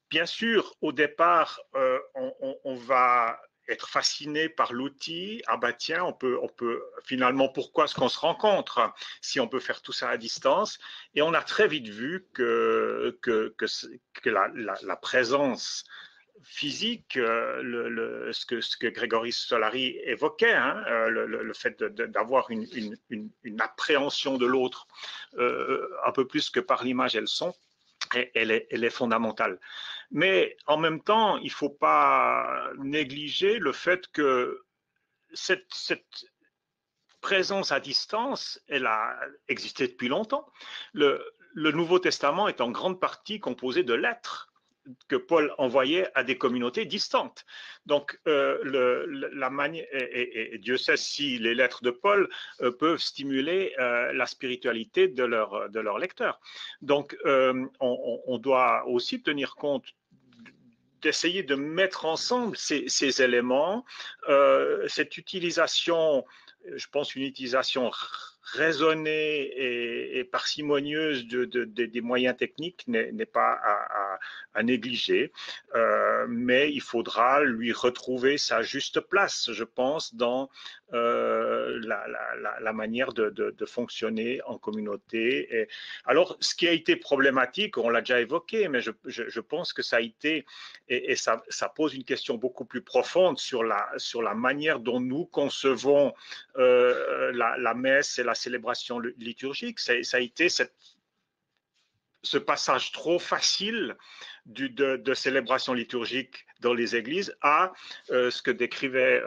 bien sûr, au départ, on va être fasciné par l'outil. Ah bah tiens, on peut finalement, pourquoi est-ce qu'on se rencontre si on peut faire tout ça à distance? Et on a très vite vu que la présence physique, ce que Grégory Solari évoquait, le fait d'avoir une appréhension de l'autre un peu plus que par l'image et le son, elle est fondamentale. Mais en même temps, il ne faut pas négliger le fait que cette présence à distance, elle a existé depuis longtemps. Le Nouveau Testament est en grande partie composé de lettres que Paul envoyait à des communautés distantes. Donc, la manière, et Dieu sait si les lettres de Paul peuvent stimuler la spiritualité de leurs lecteurs. Donc, on doit aussi tenir compte d'essayer de mettre ensemble ces éléments, cette utilisation, je pense une utilisation raisonnée et parcimonieuse des moyens techniques n'est pas à négliger, mais il faudra lui retrouver sa juste place, je pense, dans la manière de fonctionner en communauté. Et alors, ce qui a été problématique, on l'a déjà évoqué, mais je pense que ça a été, et ça pose une question beaucoup plus profonde sur la manière dont nous concevons la messe et la célébration liturgique. Ça a été ce passage trop facile de célébration liturgique dans les églises à ce que décrivait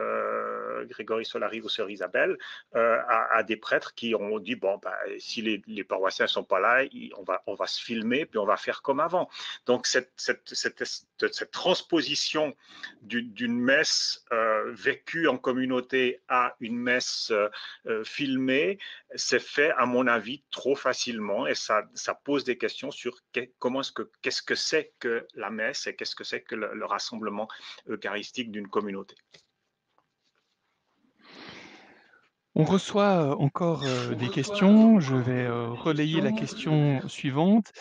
Grégory Solari ou sœur Isabelle, à des prêtres qui ont dit, bon, si les paroissiens ne sont pas là, on va se filmer, puis on va faire comme avant. Donc, cette transposition d'une messe vécue en communauté à une messe filmée s'est fait, à mon avis, trop facilement, et ça pose des questions sur qu'est-ce que c'est que la messe et qu'est-ce que c'est que le rassemblement eucharistique d'une communauté. On reçoit encore des questions. Je vais relayer la question suivante.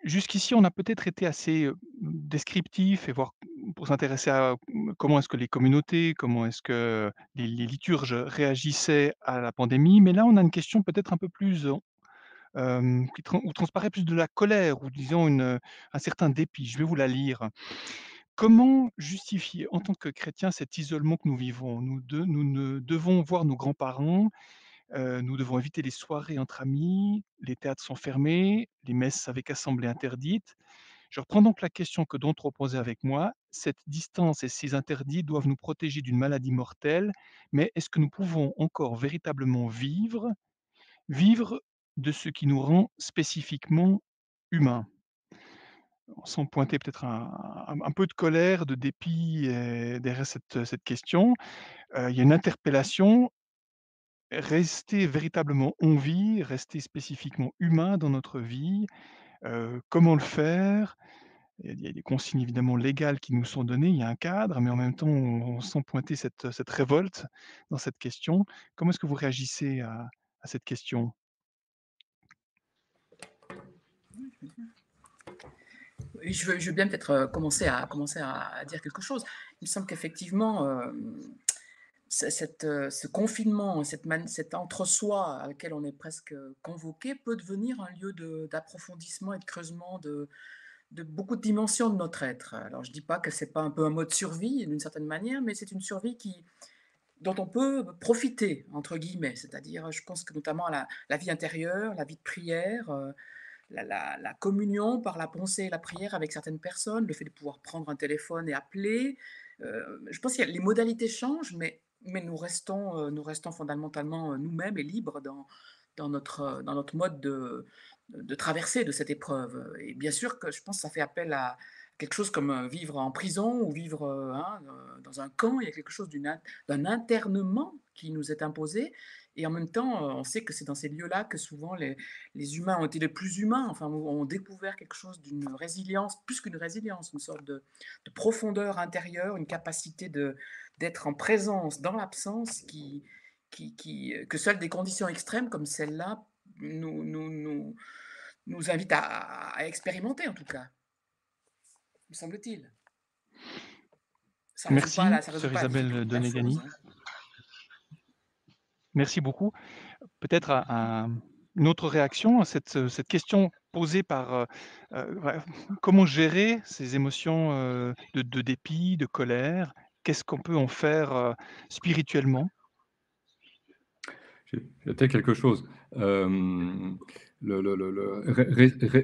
Jusqu'ici, on a peut-être été assez descriptif et voir pour s'intéresser à comment est-ce que les communautés, comment est-ce que les liturges réagissaient à la pandémie. Mais là, on a une question peut-être un peu plus où transparaît plus de la colère ou disons un certain dépit. Je vais vous la lire. Comment justifier en tant que chrétiens cet isolement que nous vivons? Nous ne devons voir nos grands-parents, nous devons éviter les soirées entre amis, les théâtres sont fermés, les messes avec assemblée interdites. Je reprends donc la question que d'autres ont posée avec moi. Cette distance et ces interdits doivent nous protéger d'une maladie mortelle, mais est-ce que nous pouvons encore véritablement vivre Vivre de ce qui nous rend spécifiquement humains. On sent pointer peut-être un peu de colère, de dépit, derrière cette question. Il y a une interpellation. Rester véritablement en vie, rester spécifiquement humain dans notre vie, comment le faire? Il y a des consignes évidemment légales qui nous sont données, il y a un cadre, mais en même temps, on sent pointer cette révolte dans cette question. Comment est-ce que vous réagissez à cette question? Oui, je veux bien peut-être commencer à dire quelque chose. Il me semble qu'effectivement, ce confinement, cet entre-soi à laquelle on est presque convoqué peut devenir un lieu d'approfondissement et de creusement de beaucoup de dimensions de notre être. Alors, je ne dis pas que ce n'est pas un peu un mode survie d'une certaine manière, mais c'est une survie dont on peut profiter, entre guillemets. C'est-à-dire, je pense que notamment la vie intérieure, la vie de prière, la communion par la pensée et la prière avec certaines personnes, le fait de pouvoir prendre un téléphone et appeler. Je pense que les modalités changent, mais nous restons fondamentalement nous-mêmes et libres dans notre mode de traversée de cette épreuve. Et bien sûr que je pense que ça fait appel à quelque chose comme vivre en prison ou vivre dans un camp. Il y a quelque chose d'un internement qui nous est imposé. Et en même temps, on sait que c'est dans ces lieux-là que souvent les humains ont été les plus humains, enfin, ont découvert quelque chose d'une résilience, plus qu'une résilience, une sorte de profondeur intérieure, une capacité d'être en présence dans l'absence que seules des conditions extrêmes comme celle-là nous invitent à expérimenter, en tout cas, me semble-t-il. Ça ne résout Merci, ça résout sœur pas la Isabelle difficulté de la Donegani. chose. Hein. Merci beaucoup. Peut-être une autre réaction à cette question posée par voilà, comment gérer ces émotions de dépit, de colère? Qu'est-ce qu'on peut en faire spirituellement? J'ai peut-être quelque chose.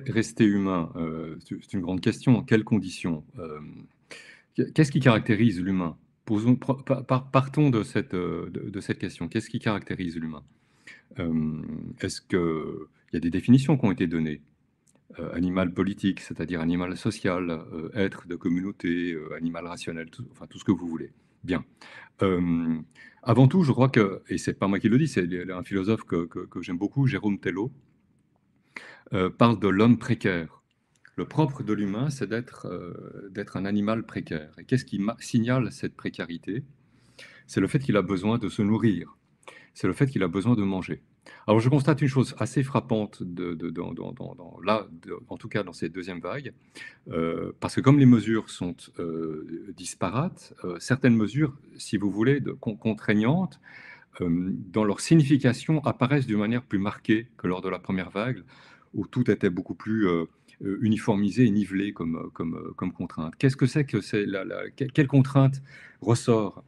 Rester humain, c'est une grande question. Quelles conditions? Qu'est-ce qui caractérise l'humain? Partons de cette question. Qu'est-ce qui caractérise l'humain? Est-ce qu'il y a des définitions qui ont été données? Animal politique, c'est-à-dire animal social, être de communauté, animal rationnel, enfin tout ce que vous voulez. Bien. Avant tout, je crois que, et c'est pas moi qui le dis, c'est un philosophe que j'aime beaucoup, Jérôme Tello, parle de l'homme précaire. Le propre de l'humain, c'est d'être un animal précaire. Et qu'est-ce qui signale cette précarité? C'est le fait qu'il a besoin de se nourrir. C'est le fait qu'il a besoin de manger. Alors je constate une chose assez frappante en tout cas dans cette deuxième vague, parce que comme les mesures sont disparates, certaines mesures, si vous voulez, contraignantes, dans leur signification apparaissent d'une manière plus marquée que lors de la première vague, où tout était beaucoup plus uniformisé et nivelé comme contrainte. Qu'est-ce que c'est que quelle contrainte ressort?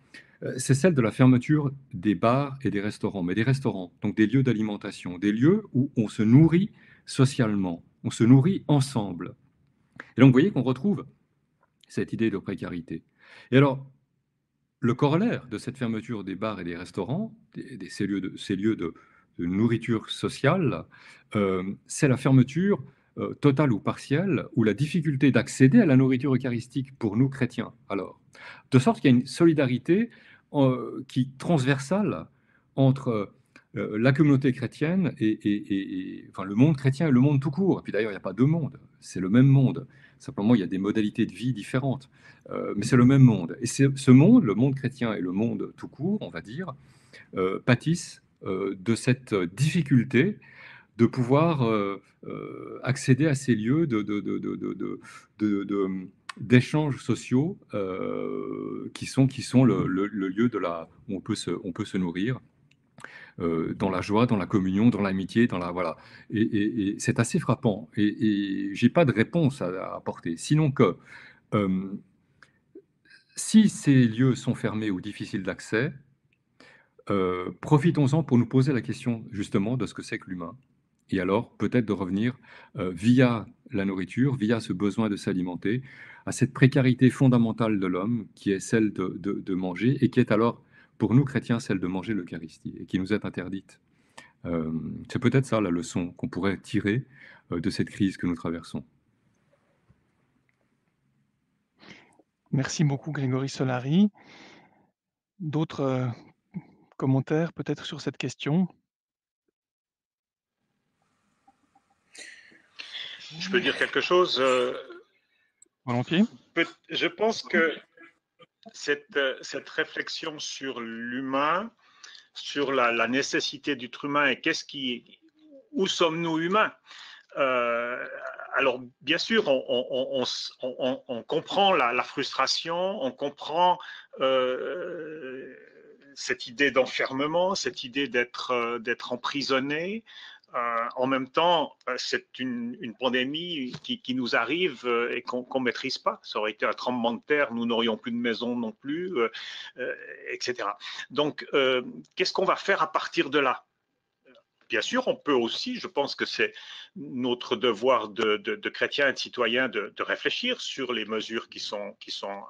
C'est celle de la fermeture des bars et des restaurants, mais des restaurants, donc des lieux d'alimentation, des lieux où on se nourrit socialement, on se nourrit ensemble. Et donc vous voyez qu'on retrouve cette idée de précarité. Et alors, le corollaire de cette fermeture des bars et des restaurants, ces lieux de nourriture sociale, c'est la fermeture totale ou partielle, ou la difficulté d'accéder à la nourriture eucharistique pour nous chrétiens. Alors, de sorte qu'il y a une solidarité qui transversale entre la communauté chrétienne enfin, le monde chrétien et le monde tout court. Et puis d'ailleurs, il n'y a pas deux mondes, c'est le même monde. Simplement, il y a des modalités de vie différentes. Mais c'est le même monde. Et ce monde, le monde chrétien et le monde tout court, on va dire, pâtissent de cette difficulté de pouvoir accéder à ces lieux d'échanges sociaux qui sont le lieu où on peut se nourrir. Dans la joie, dans la communion, dans l'amitié, voilà. Et c'est assez frappant. Et j'ai pas de réponse à apporter, sinon que si ces lieux sont fermés ou difficiles d'accès, profitons-en pour nous poser la question justement de ce que c'est que l'humain. Et alors peut-être de revenir via la nourriture, via ce besoin de s'alimenter, à cette précarité fondamentale de l'homme qui est celle de manger et qui est alors pour nous chrétiens celle de manger l'Eucharistie et qui nous est interdite C'est peut-être ça la leçon qu'on pourrait tirer de cette crise que nous traversons. Merci beaucoup Grégory Solari. D'autres commentaires peut-être sur cette question? Je peux dire quelque chose? Volontiers. Je pense que cette réflexion sur l'humain, sur la nécessité d'être humain et où sommes-nous humains? Alors, bien sûr, on comprend la frustration, on comprend cette idée d'enfermement, cette idée d'être emprisonné. En même temps, c'est une pandémie qui nous arrive et qu'on ne maîtrise pas. Ça aurait été un tremblement de terre, nous n'aurions plus de maison non plus, etc. Donc, qu'est-ce qu'on va faire à partir de là? Bien sûr, on peut aussi, je pense que c'est notre devoir de chrétiens et de citoyens de réfléchir sur les mesures qui sont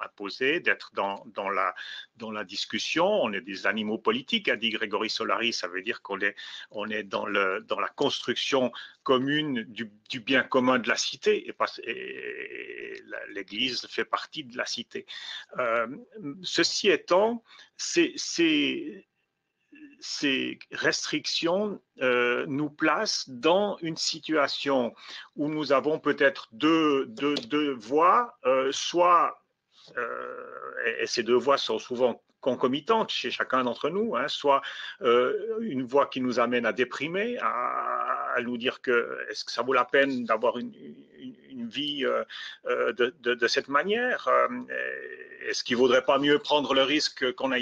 imposées, d'être dans la discussion. On est des animaux politiques, a dit Grégory Solari, ça veut dire qu'on est dans la construction commune du bien commun de la cité, et l'Église fait partie de la cité. Ceci étant, ces restrictions nous placent dans une situation où nous avons peut-être deux voies, et ces deux voies sont souvent concomitantes chez chacun d'entre nous, soit une voie qui nous amène à déprimer, à nous dire que est-ce que ça vaut la peine d'avoir une vie de cette manière, est-ce qu'il ne vaudrait pas mieux prendre le risque qu'on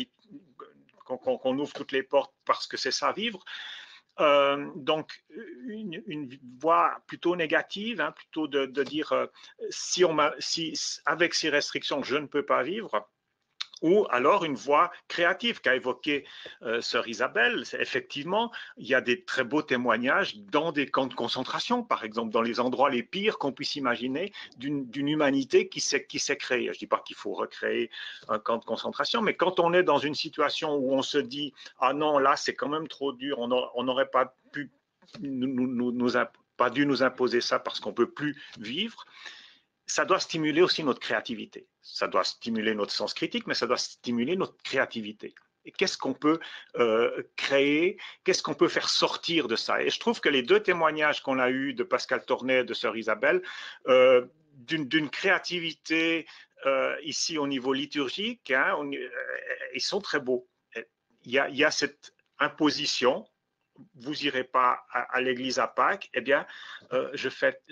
ouvre toutes les portes parce que c'est ça vivre. Donc, une voie plutôt négative, plutôt de dire si avec ces restrictions, je ne peux pas vivre. Ou alors une voie créative qu'a évoqué sœur Isabelle. Effectivement, il y a des très beaux témoignages dans des camps de concentration, par exemple, dans les endroits les pires qu'on puisse imaginer, d'une humanité qui s'est créée. Je ne dis pas qu'il faut recréer un camp de concentration, mais quand on est dans une situation où on se dit « Ah non, là, c'est quand même trop dur, on n'aurait pas pu pas dû nous imposer ça parce qu'on ne peut plus vivre », ça doit stimuler aussi notre créativité. Ça doit stimuler notre sens critique, mais ça doit stimuler notre créativité. Et qu'est-ce qu'on peut créer, qu'est-ce qu'on peut faire sortir de ça? Et je trouve que les deux témoignages qu'on a eus de Pascal Tornet et de sœur Isabelle, d'une créativité ici au niveau liturgique, ils sont très beaux. Il y a cette imposition. Vous n'irez pas à l'église à Pâques, eh bien, je fais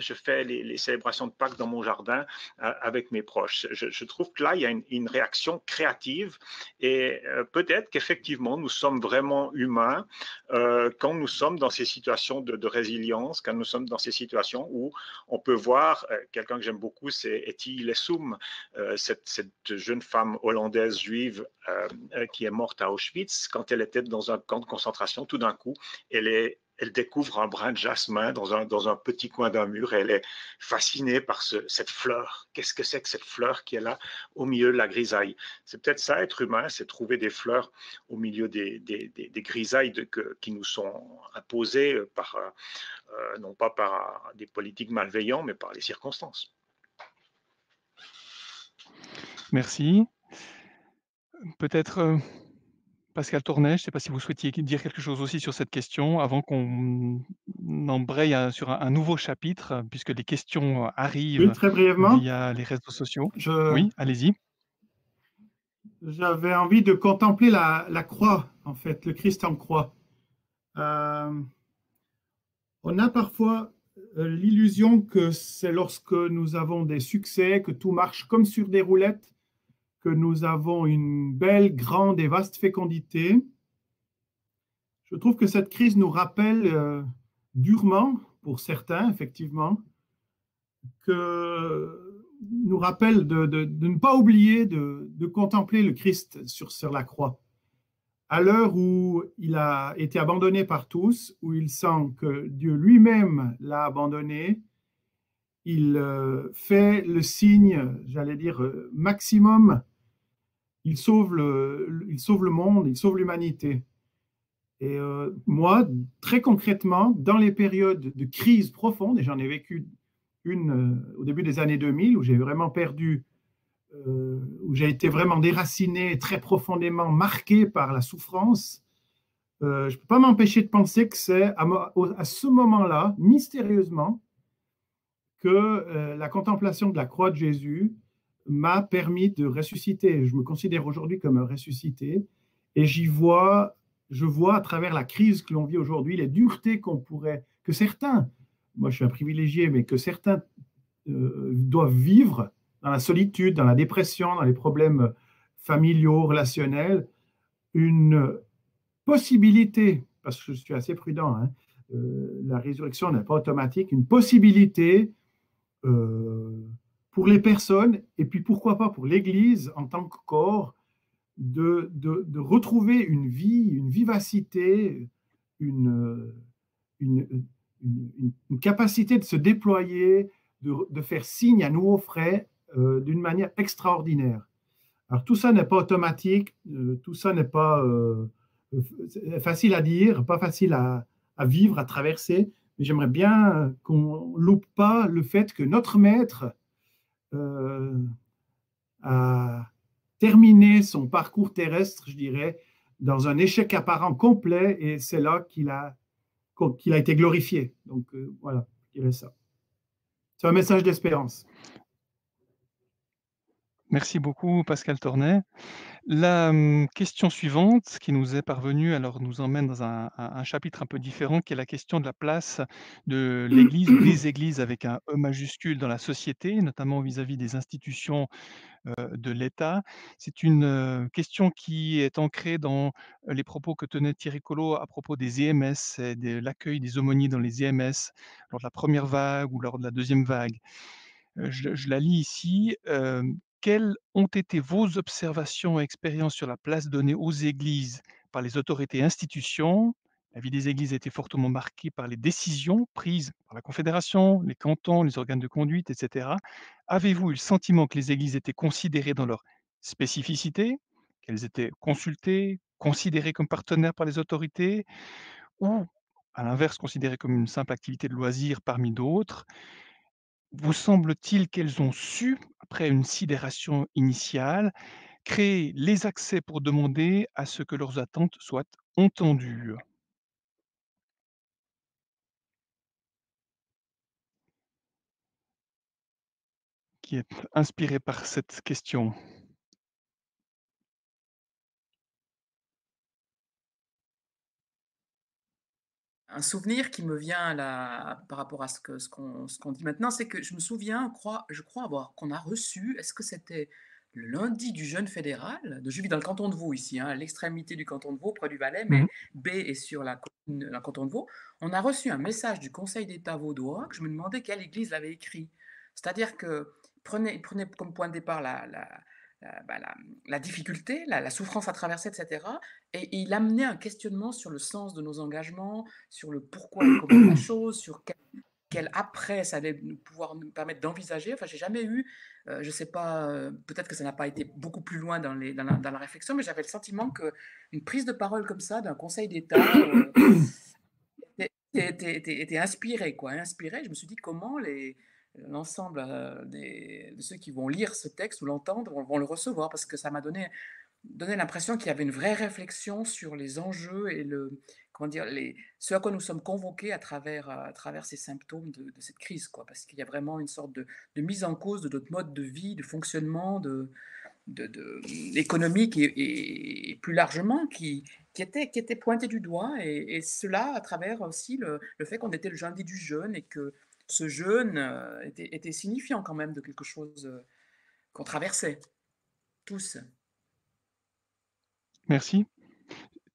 les célébrations de Pâques dans mon jardin avec mes proches. Je trouve que là, il y a une réaction créative et peut-être qu'effectivement, nous sommes vraiment humains quand nous sommes dans ces situations de résilience, quand nous sommes dans ces situations où on peut voir, quelqu'un que j'aime beaucoup, c'est Etty Lessoum, cette jeune femme hollandaise juive qui est morte à Auschwitz. Quand elle était dans un camp de concentration, tout d'un coup, elle découvre un brin de jasmin dans un petit coin d'un mur. Elle est fascinée par cette fleur. Qu'est-ce que c'est que cette fleur qui est là au milieu de la grisaille? C'est peut-être ça, être humain, c'est trouver des fleurs au milieu des grisailles qui nous sont imposées non pas par des politiques malveillants, mais par les circonstances. Merci. Peut-être Pascal Tornet, je ne sais pas si vous souhaitiez dire quelque chose aussi sur cette question avant qu'on embraye sur un nouveau chapitre, puisque les questions arrivent Oui, très brièvement. via les réseaux sociaux. Oui, allez-y. J'avais envie de contempler la croix, en fait, le Christ en croix. On a parfois l'illusion que c'est lorsque nous avons des succès, que tout marche comme sur des roulettes, que nous avons une belle, grande et vaste fécondité. Je trouve que cette crise nous rappelle durement, pour certains, effectivement, nous rappelle de ne pas oublier de contempler le Christ sur la croix. À l'heure où il a été abandonné par tous, où il sent que Dieu lui-même l'a abandonné, il fait le signe, j'allais dire, maximum. Il sauve le monde, il sauve l'humanité. Et moi, très concrètement, dans les périodes de crise profonde, et j'en ai vécu une au début des années 2000, où j'ai vraiment perdu, où j'ai été vraiment déraciné, très profondément marqué par la souffrance, je ne peux pas m'empêcher de penser que c'est à ce moment-là, mystérieusement, que la contemplation de la croix de Jésus m'a permis de ressusciter. Je me considère aujourd'hui comme un ressuscité et je vois à travers la crise que l'on vit aujourd'hui, les duretés que certains, moi je suis un privilégié, mais que certains doivent vivre dans la solitude, dans la dépression, dans les problèmes familiaux, relationnels, une possibilité, parce que je suis assez prudent, hein, la résurrection n'est pas automatique, une possibilité pour les personnes, et puis pourquoi pas pour l'Église en tant que corps, de retrouver une vie, une vivacité, une capacité de se déployer, de faire signe à nouveau frais d'une manière extraordinaire. Alors tout ça n'est pas automatique, tout ça n'est pas facile à dire, pas facile à vivre, à traverser, mais j'aimerais bien qu'on ne loupe pas le fait que notre maître a terminé son parcours terrestre, je dirais, dans un échec apparent complet, et c'est là qu'il a été glorifié. Donc voilà, je dirais ça. C'est un message d'espérance. Merci beaucoup, Pascal Tornet. La question suivante qui nous est parvenue, alors nous emmène dans un chapitre un peu différent, qui est la question de la place de l'Église ou des églises avec un E majuscule dans la société, notamment vis-à-vis des institutions de l'État. C'est une question qui est ancrée dans les propos que tenait Thierry Collot à propos des EMS et de l'accueil des aumôniers dans les EMS lors de la première vague ou lors de la deuxième vague. Je la lis ici. Quelles ont été vos observations et expériences sur la place donnée aux églises par les autorités et institutions? La vie des églises a été fortement marquée par les décisions prises par la Confédération, les cantons, les organes de conduite, etc. Avez-vous eu le sentiment que les églises étaient considérées dans leur spécificité, qu'elles étaient consultées, considérées comme partenaires par les autorités, ou à l'inverse, considérées comme une simple activité de loisir parmi d'autres? Vous semble-t-il qu'elles ont su, après une sidération initiale, créer les accès pour demander à ce que leurs attentes soient entendues? Qui est inspiré par cette question? Un souvenir qui me vient là, par rapport à ce qu'on dit maintenant, c'est que je me souviens, je crois qu'on a reçu, est-ce que c'était le lundi du jeûne fédéral? Je vis dans le canton de Vaud ici, hein, à l'extrémité du canton de Vaud, près du Valais, mais B est sur la canton de Vaud. On a reçu un message du Conseil d'État vaudois que je me demandais quelle église l'avait écrit. C'est-à-dire que prenez comme point de départ la difficulté, la souffrance à traverser, etc. Et il amenait un questionnement sur le sens de nos engagements, sur le pourquoi et comment de la chose, sur quel après ça allait pouvoir nous permettre d'envisager. Enfin, j'ai jamais eu, je ne sais pas, peut-être que ça n'a pas été beaucoup plus loin dans la réflexion, mais j'avais le sentiment qu'une prise de parole comme ça d'un Conseil d'État était inspirée, quoi, inspirée. Je me suis dit comment l'ensemble de ceux qui vont lire ce texte ou l'entendre vont le recevoir, parce que ça m'a donné l'impression qu'il y avait une vraie réflexion sur les enjeux et ce à quoi nous sommes convoqués à travers ces symptômes de cette crise, quoi, parce qu'il y a vraiment une sorte de mise en cause de notre mode de vie, de fonctionnement, économique et plus largement qui était pointé du doigt, et cela à travers aussi le fait qu'on était le lundi du jeûne et que ce jeûne était signifiant quand même de quelque chose qu'on traversait tous. Merci.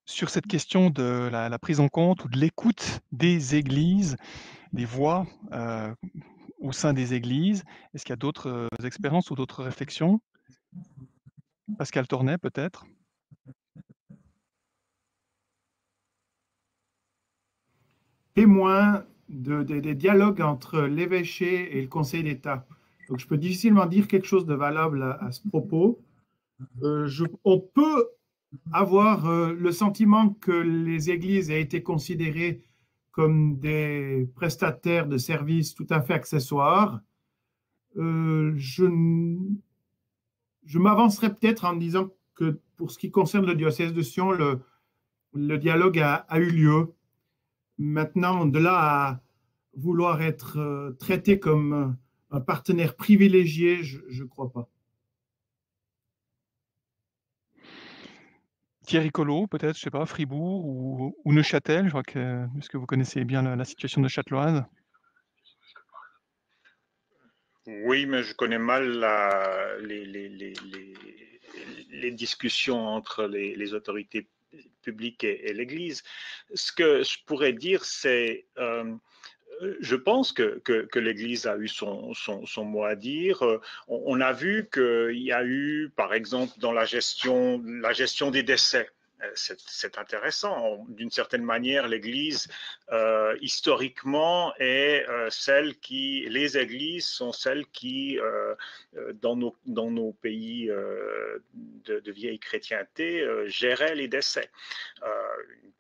Sur cette question de la prise en compte ou de l'écoute des églises, des voix au sein des églises, est-ce qu'il y a d'autres expériences ou d'autres réflexions? Pascal Tornet, peut-être? Témoin des dialogues entre l'évêché et le Conseil d'État. Donc, je peux difficilement dire quelque chose de valable à ce propos. On peut avoir le sentiment que les églises aient été considérées comme des prestataires de services tout à fait accessoires, je m'avancerai peut-être en disant que pour ce qui concerne le diocèse de Sion, le dialogue a eu lieu. Maintenant, de là à vouloir être traité comme un partenaire privilégié, je ne crois pas. Thierry Collot, peut-être, je ne sais pas, Fribourg ou Neuchâtel, je crois que, puisque vous connaissez bien la situation de Châtelloise. Oui, mais je connais mal les discussions entre les autorités publiques et l'Église. Ce que je pourrais dire, c'est je pense que l'Église a eu son mot à dire. On a vu qu'il y a eu, par exemple, dans la gestion des décès. C'est intéressant. D'une certaine manière, l'Église, historiquement, est les Églises sont celles qui, dans nos pays de vieille chrétienté, géraient les décès.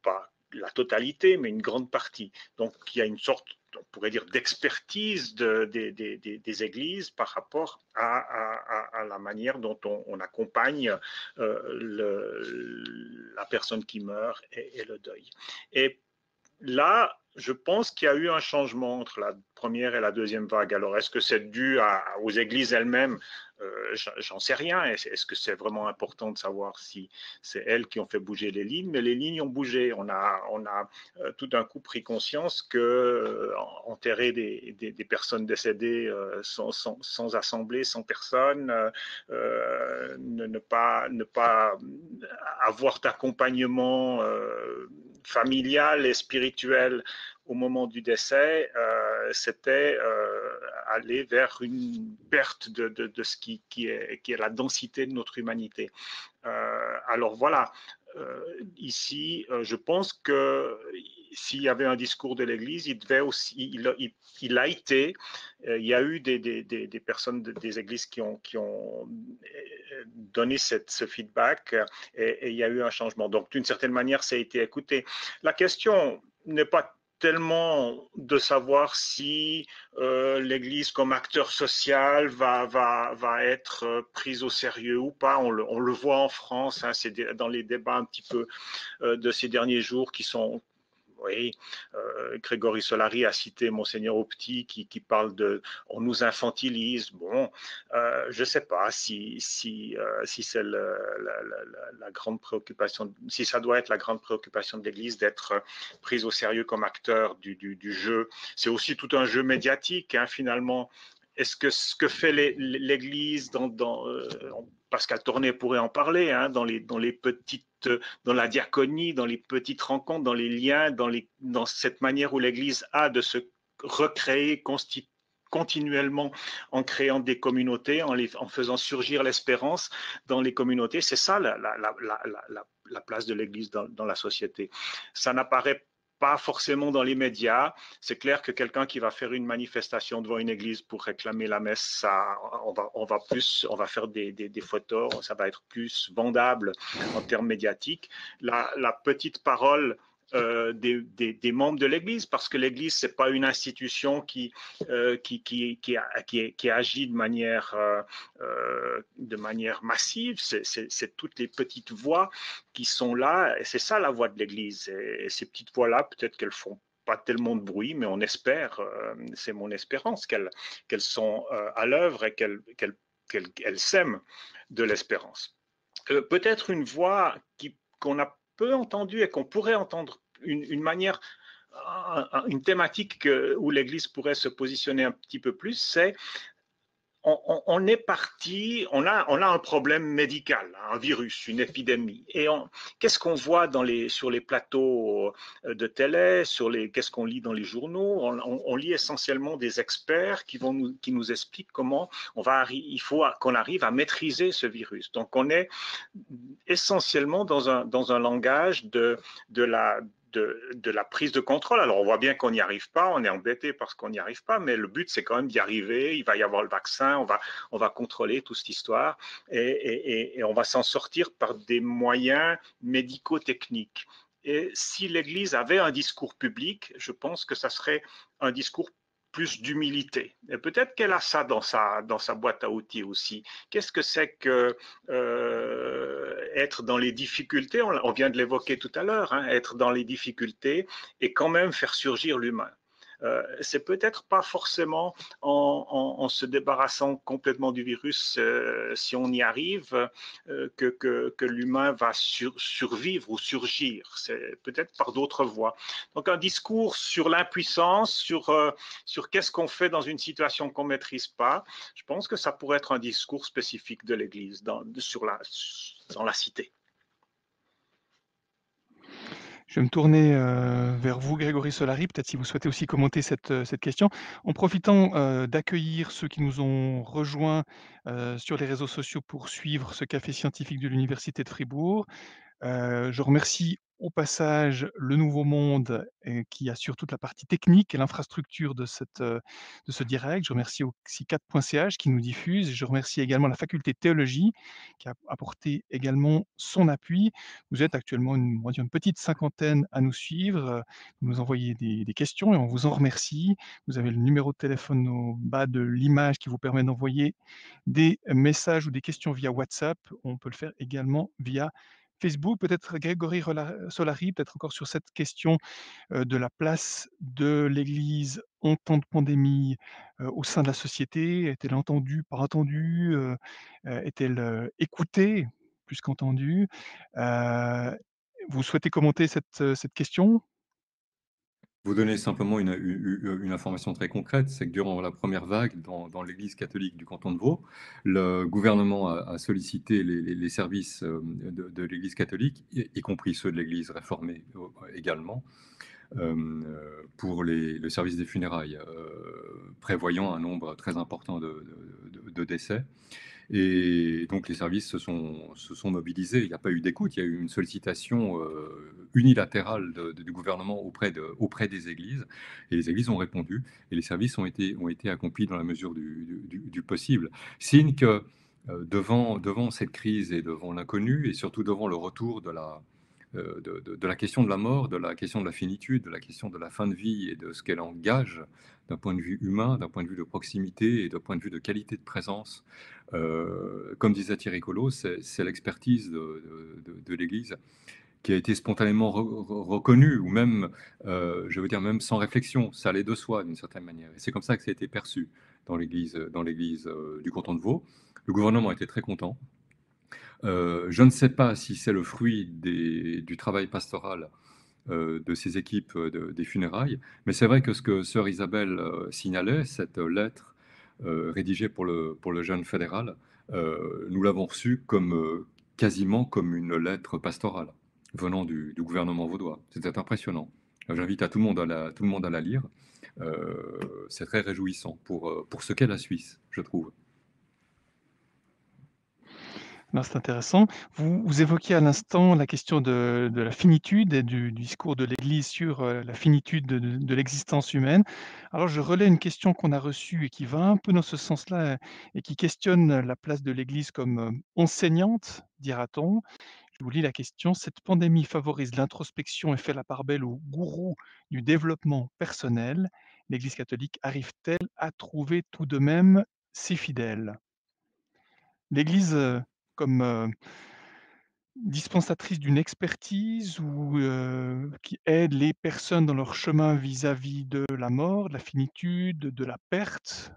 Pas la totalité, mais une grande partie. Donc, il y a une sorte, on pourrait dire, d'expertise des églises par rapport à la manière dont on accompagne la personne qui meurt et le deuil. Et là, je pense qu'il y a eu un changement entre la première et la deuxième vague. Alors, est-ce que c'est dû aux églises elles-mêmes? J'en sais rien. Est-ce que c'est vraiment important de savoir si c'est elles qui ont fait bouger les lignes? Mais les lignes ont bougé. On a tout d'un coup pris conscience que enterrer des personnes décédées sans assemblée, sans personne, ne pas avoir d'accompagnement familial et spirituel au moment du décès, c'était aller vers une perte de ce qui est la densité de notre humanité. Alors voilà, ici, je pense que s'il y avait un discours de l'Église, il a été, il y a eu des personnes des églises qui ont donné ce feedback et il y a eu un changement. Donc, d'une certaine manière, ça a été écouté. La question n'est pas tellement de savoir si l'Église comme acteur social va être prise au sérieux ou pas. On le voit en France, hein, c'est dans les débats un petit peu de ces derniers jours qui sont... Oui, Grégory Solari a cité Monseigneur Opti qui parle de on nous infantilise. Bon, je ne sais pas si c'est la grande préoccupation, si ça doit être la grande préoccupation de l'Église d'être prise au sérieux comme acteur du jeu. C'est aussi tout un jeu médiatique, hein, finalement. Est-ce que ce que fait l'Église Pascal Tourné pourrait en parler, hein, dans la diaconie, dans les petites rencontres, dans les liens, dans cette manière où l'Église a de se recréer continuellement en créant des communautés, en faisant surgir l'espérance dans les communautés. C'est ça la place de l'Église dans la société. Ça n'apparaît pas forcément dans les médias. C'est clair que quelqu'un qui va faire une manifestation devant une église pour réclamer la messe, on va faire des photos, ça va être plus vendable en termes médiatiques. La petite parole des membres de l'Église, parce que l'Église, c'est pas une institution qui agit de manière massive. C'est toutes les petites voix qui sont là, et c'est ça la voix de l'Église. Et ces petites voix-là, peut-être qu'elles font pas tellement de bruit, mais on espère, c'est mon espérance, qu'elles sont à l'œuvre et qu'elles sèment de l'espérance. Peut-être une voix qu'on a peu entendue et qu'on pourrait entendre, une thématique où l'Église pourrait se positionner un petit peu plus, c'est on est parti, on a un problème médical, un virus, une épidémie. Et qu'est-ce qu'on voit sur les plateaux de télé, qu'est-ce qu'on lit dans les journaux? On lit essentiellement des experts qui nous expliquent comment il faut qu'on arrive à maîtriser ce virus. Donc on est essentiellement dans un langage de de la prise de contrôle. Alors, on voit bien qu'on n'y arrive pas, on est embêté parce qu'on n'y arrive pas, mais le but, c'est quand même d'y arriver. Il va y avoir le vaccin, on va contrôler toute cette histoire et on va s'en sortir par des moyens médico-techniques. Et si l'Église avait un discours public, je pense que ça serait un discours plus d'humilité. Et peut-être qu'elle a ça dans sa boîte à outils aussi. Qu'est-ce que c'est que être dans les difficultés, on vient de l'évoquer tout à l'heure, hein, être dans les difficultés et quand même faire surgir l'humain. C'est peut-être pas forcément en se débarrassant complètement du virus, si on y arrive, que l'humain va survivre ou surgir. C'est peut-être par d'autres voies. Donc un discours sur l'impuissance, sur qu'est-ce qu'on fait dans une situation qu'on ne maîtrise pas, je pense que ça pourrait être un discours spécifique de l'Église dans la cité. Je vais me tourner vers vous, Grégory Solari, peut-être si vous souhaitez aussi commenter cette question. En profitant d'accueillir ceux qui nous ont rejoints sur les réseaux sociaux pour suivre ce café scientifique de l'Université de Fribourg, je remercie au passage le Nouveau Monde qui assure toute la partie technique et l'infrastructure de ce direct. Je remercie aussi 4.ch qui nous diffuse. Je remercie également la faculté de théologie qui a apporté également son appui. Vous êtes actuellement une petite cinquantaine à nous suivre. Vous nous envoyez des questions et on vous en remercie. Vous avez le numéro de téléphone au bas de l'image qui vous permet d'envoyer des messages ou des questions via WhatsApp. On peut le faire également via Facebook. Peut-être Grégory Solari, peut-être encore sur cette question de la place de l'Église en temps de pandémie au sein de la société. Est-elle entendue, pas entendue est-elle écoutée plus qu'entendue Vous souhaitez commenter cette question? Vous donner simplement une information très concrète, c'est que durant la première vague dans l'Église catholique du canton de Vaud, le gouvernement a sollicité les services de l'Église catholique, y compris ceux de l'Église réformée également, pour le service des funérailles, prévoyant un nombre très important de décès. Et donc les services se sont mobilisés. Il n'y a pas eu d'écoute, il y a eu une sollicitation unilatérale du gouvernement auprès des églises. Et les églises ont répondu. Et les services ont été accomplis dans la mesure du possible. Signe que devant cette crise et devant l'inconnu, et surtout devant le retour de la question de la mort, de la question de la finitude, de la question de la fin de vie et de ce qu'elle engage d'un point de vue humain, d'un point de vue de proximité et d'un point de vue de qualité de présence. Comme disait Thierry Collot, c'est l'expertise de l'Église qui a été spontanément reconnue, ou même, je veux dire, même sans réflexion, ça allait de soi d'une certaine manière. Et c'est comme ça que ça a été perçu dans l'Église du canton de Vaud. Le gouvernement était très content. Je ne sais pas si c'est le fruit du travail pastoral de ces équipes des funérailles, mais c'est vrai que ce que sœur Isabelle signalait, cette lettre rédigée pour le jeune fédéral, nous l'avons reçue quasiment comme une lettre pastorale venant du gouvernement vaudois. C'était impressionnant. J'invite tout le monde à la lire. C'est très réjouissant pour ce qu'est la Suisse, je trouve. C'est intéressant. Vous évoquiez à l'instant la question de la finitude et du discours de l'Église sur la finitude de l'existence humaine. Alors je relais une question qu'on a reçue et qui va un peu dans ce sens-là et qui questionne la place de l'Église comme enseignante, dira-t-on. Je vous lis la question. Cette pandémie favorise l'introspection et fait la part belle au gourou du développement personnel. L'Église catholique arrive-t-elle à trouver tout de même ses fidèles? L'Église comme dispensatrice d'une expertise ou qui aide les personnes dans leur chemin vis-à-vis de la mort, de la finitude, de la perte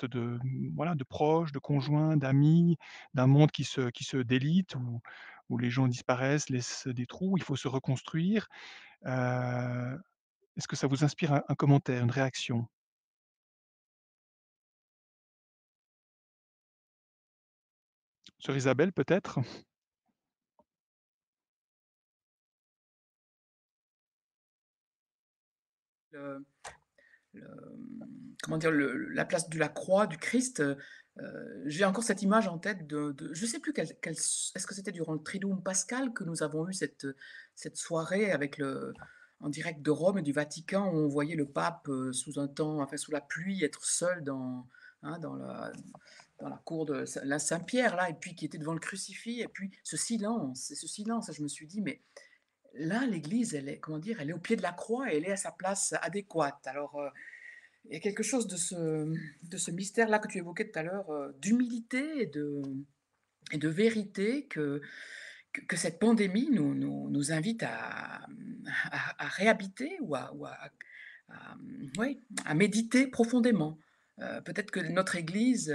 de, voilà, de proches, de conjoints, d'amis, d'un monde qui se délite, où les gens disparaissent, laissent des trous, il faut se reconstruire. Est-ce que ça vous inspire un commentaire, une réaction? Sœur Isabelle, peut-être? Comment dire, la place de la croix du Christ, j'ai encore cette image en tête je ne sais plus est-ce que c'était durant le Triduum pascal que nous avons eu cette soirée avec en direct de Rome et du Vatican, où on voyait le pape sous un temps, enfin sous la pluie, être seul hein, dans la cour de la Saint-Pierre, là, et puis qui était devant le crucifix, et puis ce silence, je me suis dit, mais là, l'Église, elle est, comment dire, elle est au pied de la croix et elle est à sa place adéquate. Alors, il y a quelque chose de ce mystère-là que tu évoquais tout à l'heure, d'humilité et de vérité que cette pandémie nous invite à réhabiter ou ouais, à méditer profondément. Peut-être que notre Église,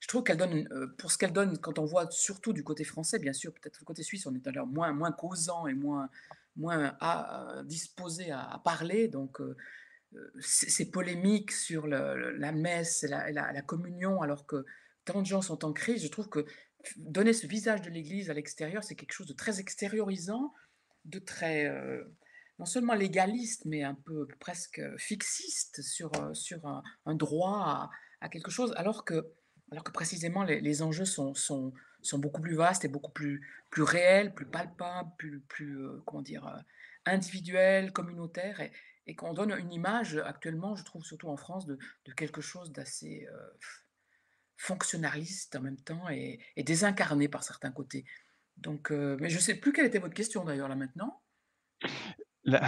je trouve qu'elle donne, pour ce qu'elle donne, quand on voit surtout du côté français, bien sûr, peut-être du côté suisse, on est d'ailleurs moins causant et moins disposé à parler. Donc, ces polémiques sur la messe et la communion, alors que tant de gens sont en crise, je trouve que donner ce visage de l'Église à l'extérieur, c'est quelque chose de très extériorisant, de très, non seulement légaliste, mais un peu presque fixiste sur un droit à quelque chose, alors que précisément les enjeux sont beaucoup plus vastes et beaucoup plus réels, plus palpables, plus comment dire, individuels, communautaires, et qu'on donne une image actuellement, je trouve surtout en France, de quelque chose d'assez fonctionnaliste en même temps et désincarné par certains côtés. Donc, mais je ne sais plus quelle était votre question d'ailleurs là maintenant. La,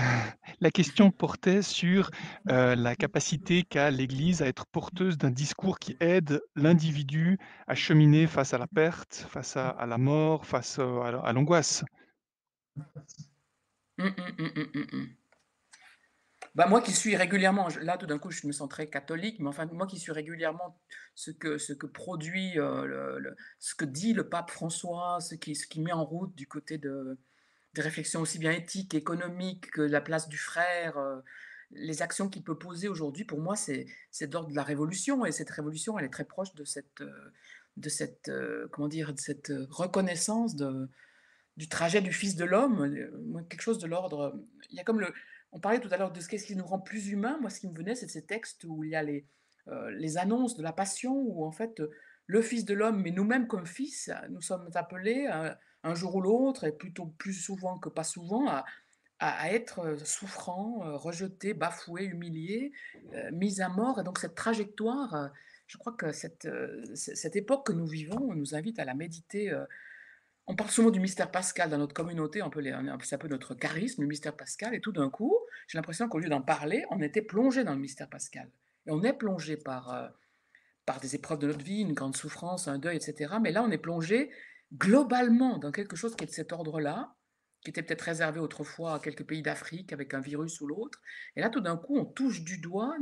la question portait sur la capacité qu'a l'Église à être porteuse d'un discours qui aide l'individu à cheminer face à la perte, face à la mort, face à l'angoisse. Bah, moi qui suis régulièrement, là tout d'un coup je me sens très catholique, mais enfin moi qui suis régulièrement ce que produit, ce que dit le pape François, ce qui met en route du côté des réflexions aussi bien éthiques, économiques que la place du frère, les actions qu'il peut poser aujourd'hui, pour moi c'est de l'ordre de la révolution, et cette révolution elle est très proche de cette comment dire, de cette reconnaissance du trajet du Fils de l'homme, quelque chose de l'ordre. Il y a comme on parlait tout à l'heure de ce qu'est-ce qui nous rend plus humains. Moi, ce qui me venait, c'est de ces textes où il y a les annonces de la Passion, où en fait, le Fils de l'homme, mais nous-mêmes comme fils, nous sommes appelés un jour ou l'autre, et plutôt plus souvent que pas souvent, à être souffrants, rejetés, bafoués, humiliés, mis à mort. Et donc cette trajectoire, je crois que cette époque que nous vivons nous invite à la méditer. On parle souvent du mystère pascal dans notre communauté, c'est un peu notre charisme, le mystère pascal, et tout d'un coup, j'ai l'impression qu'au lieu d'en parler, on était plongé dans le mystère pascal. Et on est plongé par des épreuves de notre vie, une grande souffrance, un deuil, etc. Mais là, on est plongé globalement dans quelque chose qui est de cet ordre-là, qui était peut-être réservé autrefois à quelques pays d'Afrique avec un virus ou l'autre. Et là, tout d'un coup, on touche du doigt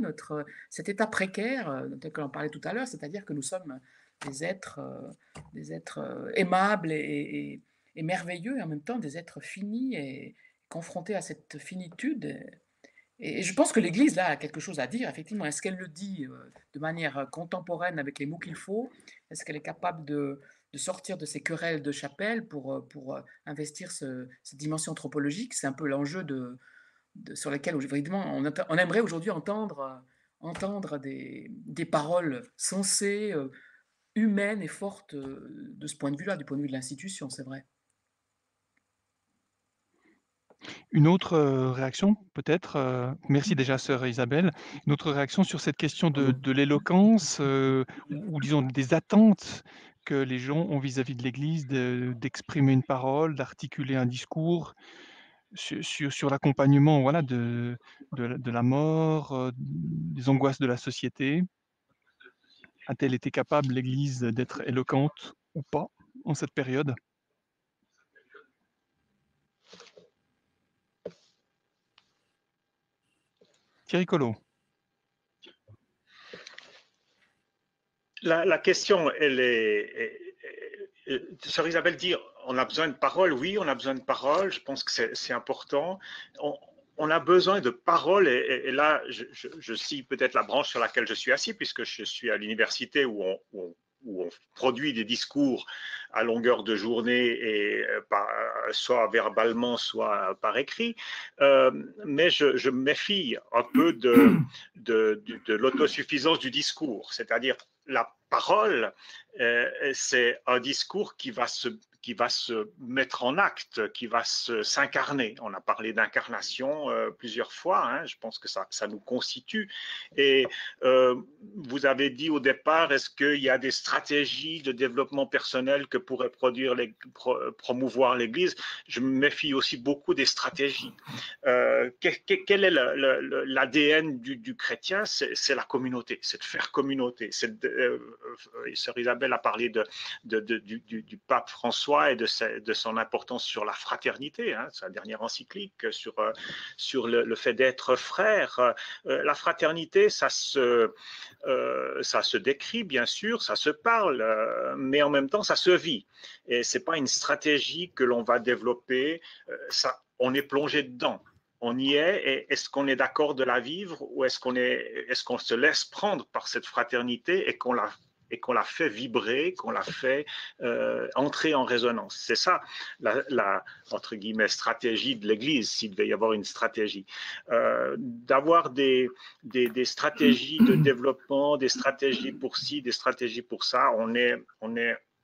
cet état précaire dont on parlait tout à l'heure, c'est-à-dire que nous sommes des êtres aimables et merveilleux, et en même temps des êtres finis et confrontés à cette finitude. Et je pense que l'Église, là, a quelque chose à dire, effectivement. Est-ce qu'elle le dit de manière contemporaine avec les mots qu'il faut? Est-ce qu'elle est capable de sortir de ces querelles de chapelle pour investir cette dimension anthropologique? C'est un peu l'enjeu sur lequel, évidemment, on aimerait aujourd'hui entendre des paroles sensées, humaine et forte de ce point de vue-là, du point de vue de l'institution, c'est vrai. Une autre réaction, peut-être, merci déjà, sœur Isabelle, une autre réaction sur cette question de l'éloquence, ou disons des attentes que les gens ont vis-à-vis de l'Église, d'exprimer une parole, d'articuler un discours sur l'accompagnement, voilà, de la mort, des angoisses de la société. A-t-elle été capable, l'Église, d'être éloquente ou pas en cette période? Thierry Collot. La question, elle est. Sœur Isabelle dit on a besoin de paroles. Oui, on a besoin de paroles. Je pense que c'est important. On a besoin de paroles. Et là, je cite peut-être la branche sur laquelle je suis assis, puisque je suis à l'université où on produit des discours à longueur de journée, et soit verbalement, soit par écrit. Mais je me méfie un peu de l'autosuffisance du discours. C'est-à-dire, la parole, c'est un discours qui va qui va se mettre en acte, qui va s'incarner. On a parlé d'incarnation plusieurs fois, hein, je pense que ça nous constitue. Et vous avez dit au départ, est-ce qu'il y a des stratégies de développement personnel que pourrait promouvoir l'Église? Je me méfie aussi beaucoup des stratégies. Quel est l'ADN du chrétien? C'est la communauté, c'est de faire communauté. Sœur Isabelle a parlé du pape François et de son importance sur la fraternité, hein, sa dernière encyclique, sur le fait d'être frère. La fraternité, ça se décrit, bien sûr, ça se parle, mais en même temps, ça se vit. Et ce n'est pas une stratégie que l'on va développer, on est plongé dedans. On y est, et est-ce qu'on est d'accord de la vivre ou est-ce qu'on se laisse prendre par cette fraternité et qu'on la fait vibrer, qu'on la fait entrer en résonance? C'est ça la entre guillemets stratégie de l'Église, s'il devait y avoir une stratégie. D'avoir des stratégies de développement, des stratégies pour ci, des stratégies pour ça, on est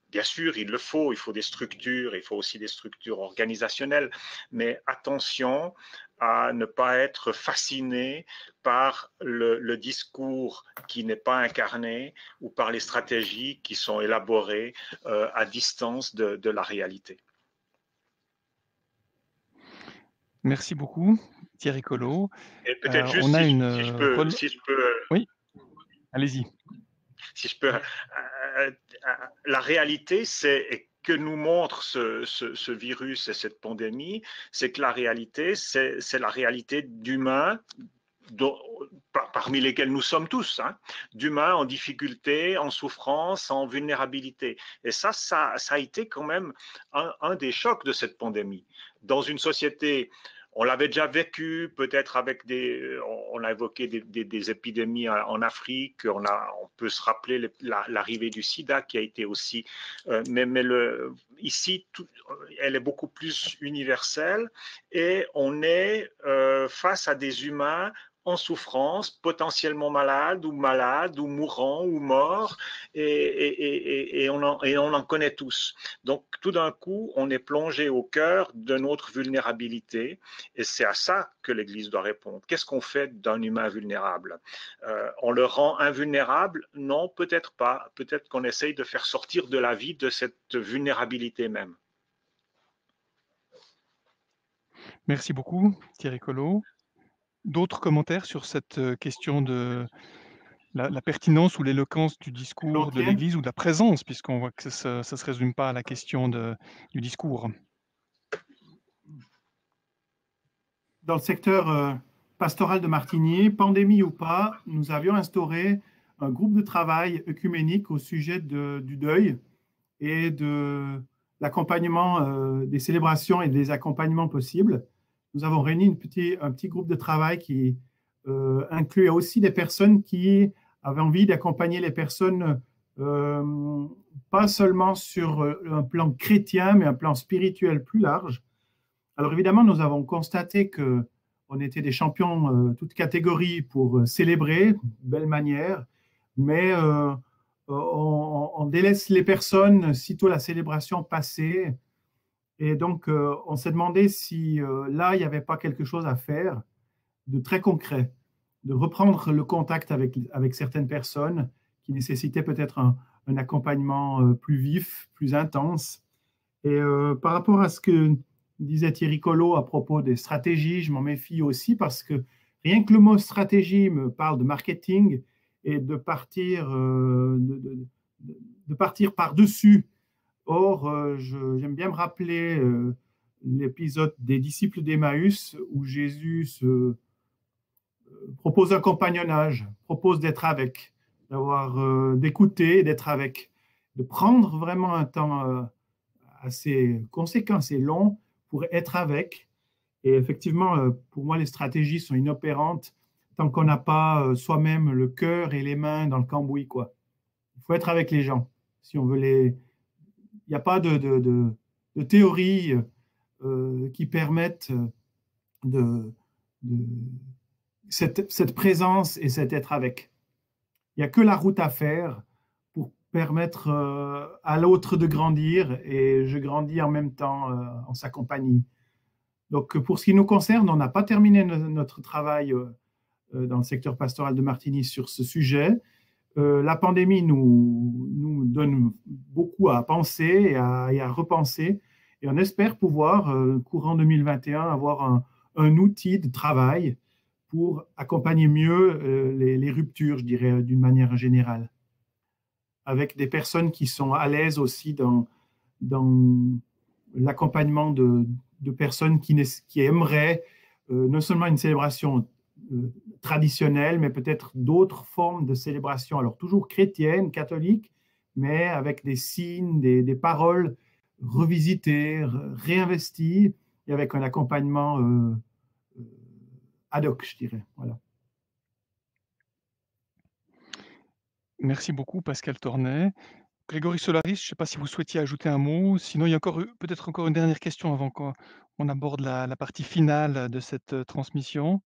bien sûr, il faut des structures, il faut aussi des structures organisationnelles, mais attention à ne pas être fasciné par le discours qui n'est pas incarné ou par les stratégies qui sont élaborées à distance de la réalité. Merci beaucoup, Thierry Collot. Et peut-être juste, si je peux... Oui, allez-y. Si je peux, la réalité, c'est que nous montre ce virus et cette pandémie, c'est que la réalité, c'est la réalité d'humains parmi lesquels nous sommes tous, hein, d'humains en difficulté, en souffrance, en vulnérabilité. Et ça a été quand même un des chocs de cette pandémie. Dans une société, on l'avait déjà vécu, peut-être avec on a évoqué des épidémies en Afrique, on peut se rappeler l'arrivée du sida qui a été aussi, mais ici, elle est beaucoup plus universelle et on est face à des humains en souffrance, potentiellement malades ou mourants ou morts, et on en connaît tous. Donc, tout d'un coup, on est plongé au cœur de notre vulnérabilité, et c'est à ça que l'Église doit répondre. Qu'est-ce qu'on fait d'un humain vulnérable? On le rend invulnérable? Non, peut-être pas. Peut-être qu'on essaye de faire sortir de la vie de cette vulnérabilité même. Merci beaucoup, Thierry Collot. D'autres commentaires sur cette question de la pertinence ou l'éloquence du discours de l'Église ou de la présence, puisqu'on voit que ça ne se résume pas à la question du discours? Dans le secteur pastoral de Martigny, pandémie ou pas, nous avions instauré un groupe de travail œcuménique au sujet du deuil et de l'accompagnement des célébrations et des accompagnements possibles. Nous avons réuni un petit groupe de travail qui incluait aussi des personnes qui avaient envie d'accompagner les personnes, pas seulement sur un plan chrétien, mais un plan spirituel plus large. Alors évidemment, nous avons constaté qu'on était des champions toutes catégories pour célébrer, belle manière, mais on délaisse les personnes sitôt la célébration passée. Et donc, on s'est demandé si là, il n'y avait pas quelque chose à faire de très concret, de reprendre le contact avec certaines personnes qui nécessitaient peut-être un accompagnement plus vif, plus intense. Et par rapport à ce que disait Thierry Collot à propos des stratégies, je m'en méfie aussi parce que rien que le mot stratégie me parle de marketing et de partir par-dessus. Or, j'aime bien me rappeler l'épisode des disciples d'Emmaüs où Jésus propose un compagnonnage, propose d'être avec, d'écouter et d'être avec, de prendre vraiment un temps assez conséquent, assez long pour être avec. Et effectivement, pour moi, les stratégies sont inopérantes tant qu'on n'a pas soi-même le cœur et les mains dans le cambouis, quoi. Il faut être avec les gens. Si on veut il n'y a pas de théorie qui permettent cette présence et cet être avec. Il n'y a que la route à faire pour permettre à l'autre de grandir et je grandis en même temps en sa compagnie. Donc, pour ce qui nous concerne, on n'a pas terminé notre travail dans le secteur pastoral de Martigny sur ce sujet. La pandémie nous donne beaucoup à penser et à repenser. Et on espère pouvoir, courant 2021, avoir un outil de travail pour accompagner mieux les ruptures, je dirais, d'une manière générale. Avec des personnes qui sont à l'aise aussi dans l'accompagnement de personnes qui aimeraient non seulement une célébration traditionnelle, mais peut-être d'autres formes de célébration, alors toujours chrétiennes, catholiques, mais avec des signes, des paroles revisitées, réinvesties, et avec un accompagnement ad hoc, je dirais. Voilà. Merci beaucoup, Pascal Tornet. Grégory Solaris, je ne sais pas si vous souhaitiez ajouter un mot. Sinon, il y a peut-être encore une dernière question avant qu'on aborde la partie finale de cette transmission.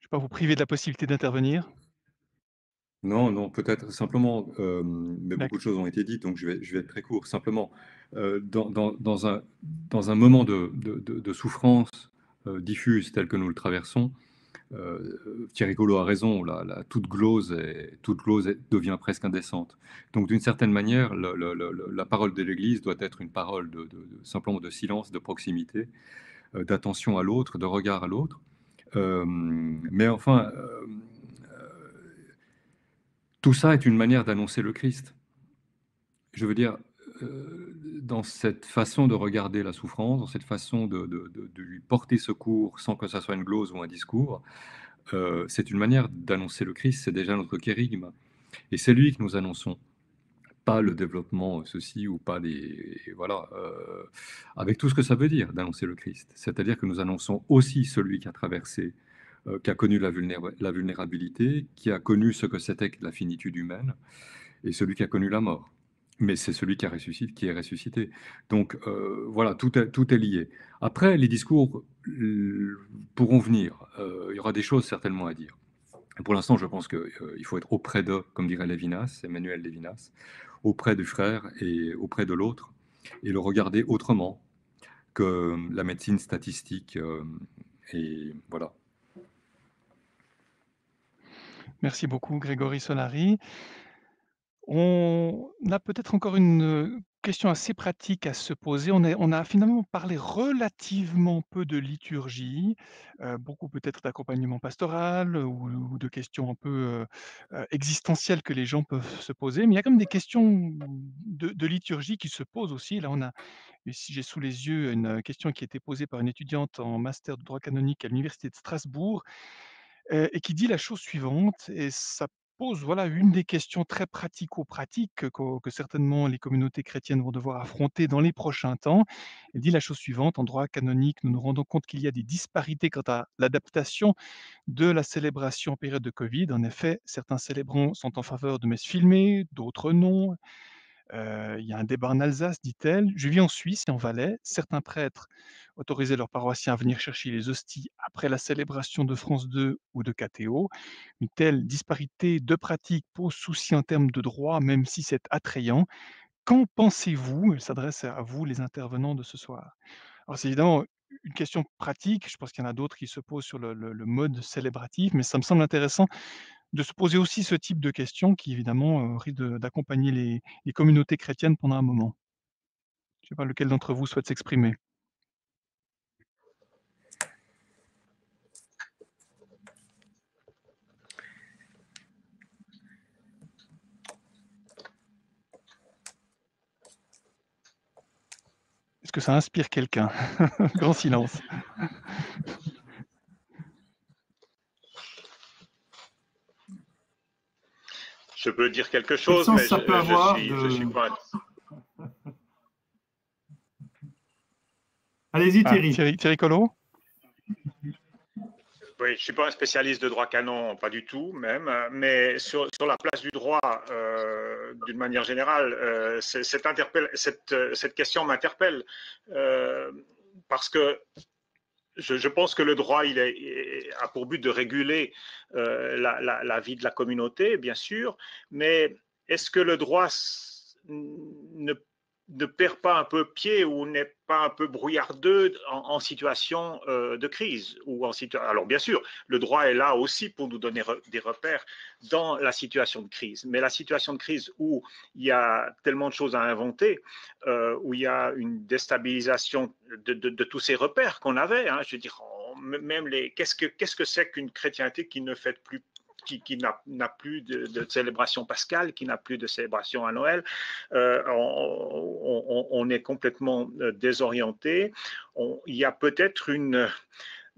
Je ne vais pas vous priver de la possibilité d'intervenir. Non, non, peut-être simplement, mais beaucoup de choses ont été dites, donc je vais être très court. Simplement, dans un moment de souffrance diffuse tel que nous le traversons, Thierry Collot a raison, toute glose devient presque indécente. Donc d'une certaine manière, la parole de l'Église doit être une parole simplement de silence, de proximité, d'attention à l'autre, de regard à l'autre. Mais enfin, tout ça est une manière d'annoncer le Christ. Je veux dire, dans cette façon de regarder la souffrance, dans cette façon de lui porter secours sans que ça soit une glose ou un discours, c'est une manière d'annoncer le Christ, c'est déjà notre kérigme. Et c'est lui que nous annonçons, pas le développement ceci ou pas les... Voilà, avec tout ce que ça veut dire d'annoncer le Christ. C'est-à-dire que nous annonçons aussi celui qui a traversé, qui a connu la vulnérabilité, qui a connu ce que c'était que la finitude humaine, et celui qui a connu la mort. Mais c'est celui qui est ressuscité. Donc voilà, tout est lié. Après, les discours pourront venir. Il y aura des choses certainement à dire. Pour l'instant, je pense qu'il faut être auprès d'eux, comme dirait Lévinas, Emmanuel Lévinas, auprès du frère et auprès de l'autre, et le regarder autrement que la médecine statistique. Et voilà. Merci beaucoup, Grégory Solari. On a peut-être encore une question assez pratique à se poser. On a finalement parlé relativement peu de liturgie, beaucoup peut-être d'accompagnement pastoral ou de questions un peu existentielles que les gens peuvent se poser. Mais il y a quand même des questions de liturgie qui se posent aussi. Là, ici, j'ai sous les yeux une question qui a été posée par une étudiante en master de droit canonique à l'université de Strasbourg et qui dit la chose suivante, et ça pose voilà une des questions très pratico-pratiques que certainement les communautés chrétiennes vont devoir affronter dans les prochains temps. Elle dit la chose suivante: en droit canonique, nous nous rendons compte qu'il y a des disparités quant à l'adaptation de la célébration en période de Covid. En effet, certains célébrants sont en faveur de messes filmées, d'autres non. Il y a un débat en Alsace, dit-elle. Je vis en Suisse et en Valais. Certains prêtres autorisaient leurs paroissiens à venir chercher les hosties après la célébration de France 2 ou de KTO. Une telle disparité de pratiques pose souci en termes de droit, même si c'est attrayant. Qu'en pensez-vous? Elle s'adresse à vous, les intervenants de ce soir. Alors, c'est évidemment une question pratique. Je pense qu'il y en a d'autres qui se posent sur le mode célébratif, mais ça me semble intéressant de se poser aussi ce type de questions qui, évidemment, risquent d'accompagner les communautés chrétiennes pendant un moment. Je ne sais pas lequel d'entre vous souhaite s'exprimer. Est-ce que ça inspire quelqu'un? Grand silence. Je peux dire quelque chose, mais je suis pas... Allez-y, Thierry. Thierry Collot. Oui, je ne suis pas un spécialiste de droit canon, pas du tout même, mais sur la place du droit, d'une manière générale, cette question m'interpelle parce que je pense que le droit a pour but de réguler la vie de la communauté, bien sûr, mais est-ce que le droit ne perd pas un peu pied ou n'est pas un peu brouillardeux en situation de crise Alors bien sûr, le droit est là aussi pour nous donner des repères dans la situation de crise. Mais la situation de crise où il y a tellement de choses à inventer, où il y a une déstabilisation de tous ces repères qu'on avait, hein, je veux dire, même qu'est-ce que c'est qu'une chrétienté qui ne fait plus qui n'a plus de célébration pascale, qui n'a plus de célébration à Noël. On est complètement désorienté. Il y a peut-être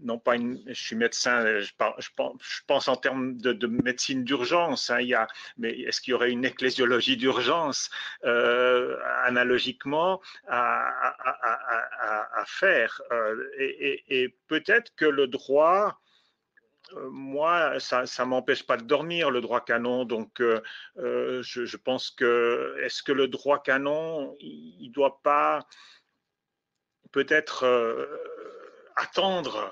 non pas je suis médecin, je pense en termes de médecine d'urgence, hein, mais est-ce qu'il y aurait une ecclésiologie d'urgence analogiquement à faire et peut-être que le droit, moi, ça ne m'empêche pas de dormir, le droit canon. Donc, je pense que, est-ce que le droit canon, il ne doit pas peut-être attendre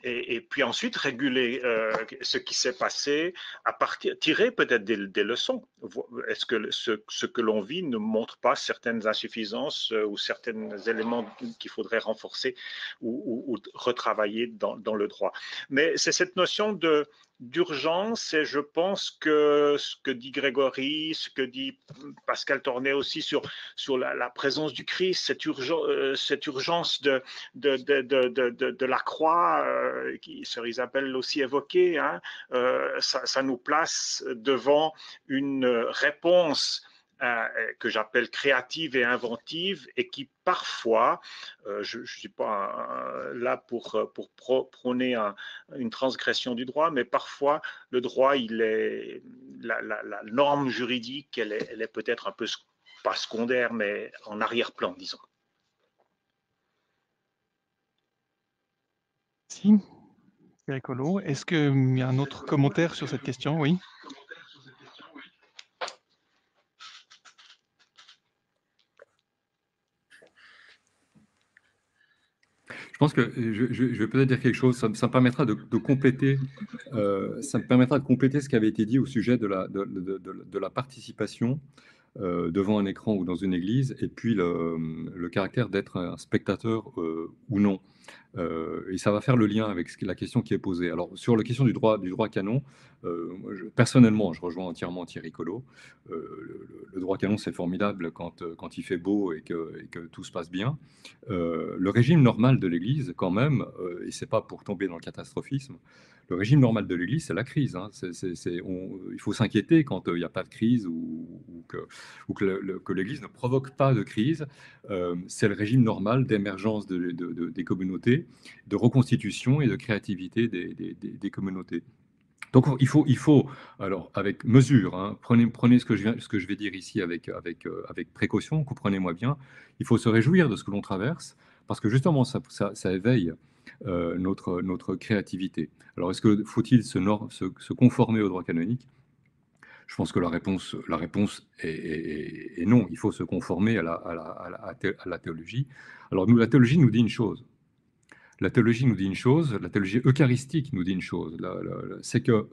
et puis ensuite réguler ce qui s'est passé, tirer peut-être des leçons. Est-ce que ce que l'on vit ne montre pas certaines insuffisances ou certains éléments qu'il faudrait renforcer ou retravailler dans le droit? Mais c'est cette notion d'urgence, et je pense que ce que dit Grégory, ce que dit Pascal Tornet aussi sur la présence du Christ, cette urgence de la croix, qui sœur Isabelle aussi évoquée, hein, ça nous place devant une réponse que j'appelle créative et inventive, et qui parfois, je ne suis pas là pour prôner une transgression du droit, mais parfois le droit, la norme juridique, elle est peut-être un peu, pas secondaire, mais en arrière-plan, disons. Merci. C'est rigolo. Est-ce qu'il y a un autre commentaire sur cette question? Oui. Je pense que je vais peut-être dire quelque chose, ça me permettra de compléter, ce qui avait été dit au sujet de la participation devant un écran ou dans une église, et puis le caractère d'être un spectateur ou non. Et ça va faire le lien avec la question qui est posée. Alors, sur la question du droit canon, personnellement, je rejoins entièrement Thierry Collot. Le droit canon, c'est formidable quand il fait beau et que tout se passe bien. Le régime normal de l'Église, quand même, et c'est pas pour tomber dans le catastrophisme, le régime normal de l'Église, c'est la crise. Hein. Il faut s'inquiéter quand il n'y a pas de crise ou que l'Église ne provoque pas de crise. C'est le régime normal d'émergence des communautés, de reconstitution et de créativité des communautés. Donc il faut alors avec mesure, hein, prenez ce que je vais dire ici avec précaution, comprenez-moi bien, il faut se réjouir de ce que l'on traverse, parce que justement ça éveille notre créativité. Alors faut-il se conformer au droit canonique? Je pense que la réponse est non. Il faut se conformer à la théologie. Alors la théologie nous dit une chose. La théologie eucharistique nous dit une chose. C'est que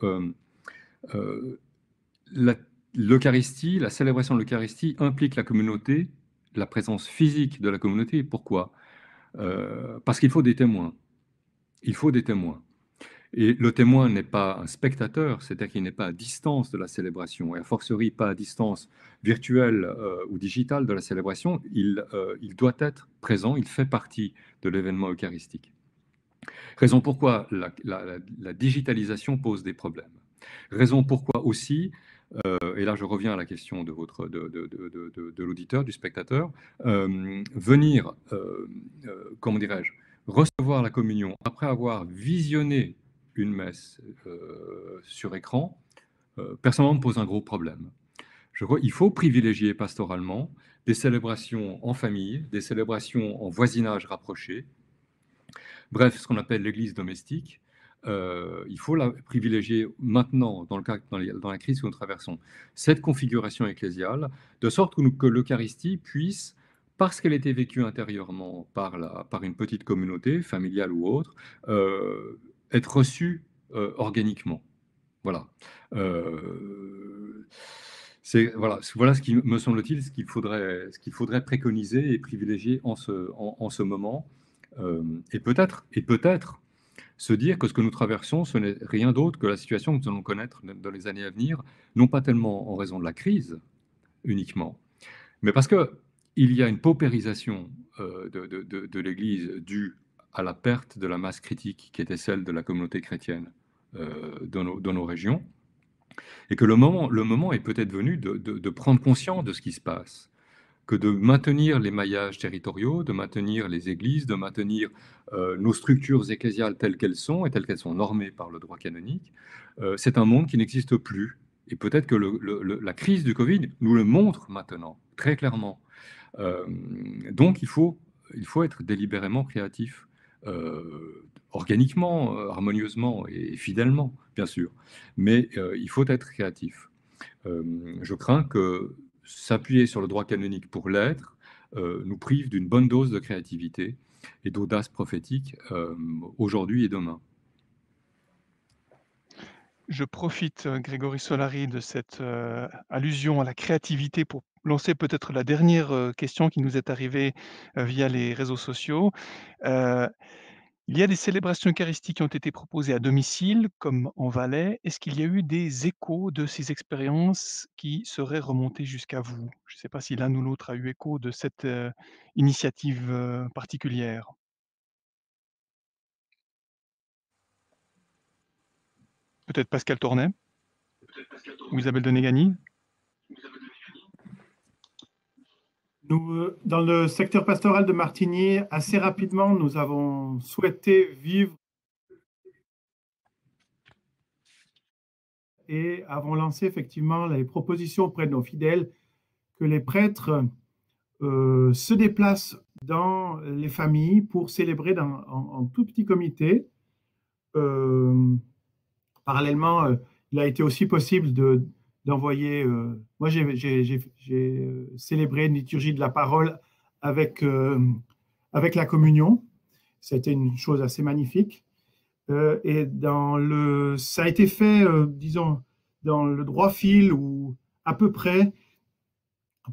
l'Eucharistie, la célébration de l'Eucharistie implique la communauté, la présence physique de la communauté. Pourquoi? Parce qu'il faut des témoins. Il faut des témoins. Et le témoin n'est pas un spectateur, c'est-à-dire qu'il n'est pas à distance de la célébration, et a fortiori pas à distance virtuelle ou digitale de la célébration. Il doit être présent, il fait partie de l'événement eucharistique. Raison pourquoi la digitalisation pose des problèmes. Raison pourquoi aussi, et là je reviens à la question de l'auditeur, du spectateur, venir, comment dirais-je, recevoir la communion après avoir visionné une messe sur écran, personnellement me pose un gros problème. Il faut privilégier pastoralement des célébrations en famille, des célébrations en voisinage rapproché, bref, ce qu'on appelle l'église domestique. Il faut la privilégier maintenant, dans la crise que nous traversons, cette configuration ecclésiale, de sorte que l'Eucharistie puisse, parce qu'elle a été vécue intérieurement par une petite communauté, familiale ou autre, être reçue organiquement. Voilà. Voilà ce qui me semble-t-il, ce qu'il faudrait préconiser et privilégier en ce moment. Et peut-être se dire que ce que nous traversons, ce n'est rien d'autre que la situation que nous allons connaître dans les années à venir, non pas tellement en raison de la crise uniquement, mais parce qu'il y a une paupérisation de l'Église due à la perte de la masse critique qui était celle de la communauté chrétienne dans nos régions, et que le moment est peut-être venu de prendre conscience de ce qui se passe, que de maintenir les maillages territoriaux, de maintenir les églises, de maintenir nos structures ecclésiales telles qu'elles sont et telles qu'elles sont normées par le droit canonique. C'est un monde qui n'existe plus. Et peut-être que la crise du Covid nous le montre maintenant, très clairement. Donc il faut être délibérément créatif, organiquement, harmonieusement et fidèlement, bien sûr. Mais il faut être créatif. Je crains que s'appuyer sur le droit canonique pour l'être nous prive d'une bonne dose de créativité et d'audace prophétique aujourd'hui et demain. Je profite, Grégory Solari, de cette allusion à la créativité pour lancer peut-être la dernière question qui nous est arrivée via les réseaux sociaux. Euh, Il y a des célébrations eucharistiques qui ont été proposées à domicile, comme en Valais. Est-ce qu'il y a eu des échos de ces expériences qui seraient remontées jusqu'à vous? Je ne sais pas si l'un ou l'autre a eu écho de cette initiative particulière. Peut-être Pascal Tornet ou Isabelle Denegani? Nous, dans le secteur pastoral de Martigny, assez rapidement, nous avons souhaité vivre et avons lancé effectivement les propositions auprès de nos fidèles que les prêtres se déplacent dans les familles pour célébrer en tout petit comité. Parallèlement, il a été aussi possible d'envoyer. Moi, j'ai célébré une liturgie de la parole avec la communion. C'était une chose assez magnifique. Et ça a été fait, disons, dans le droit fil ou à peu près,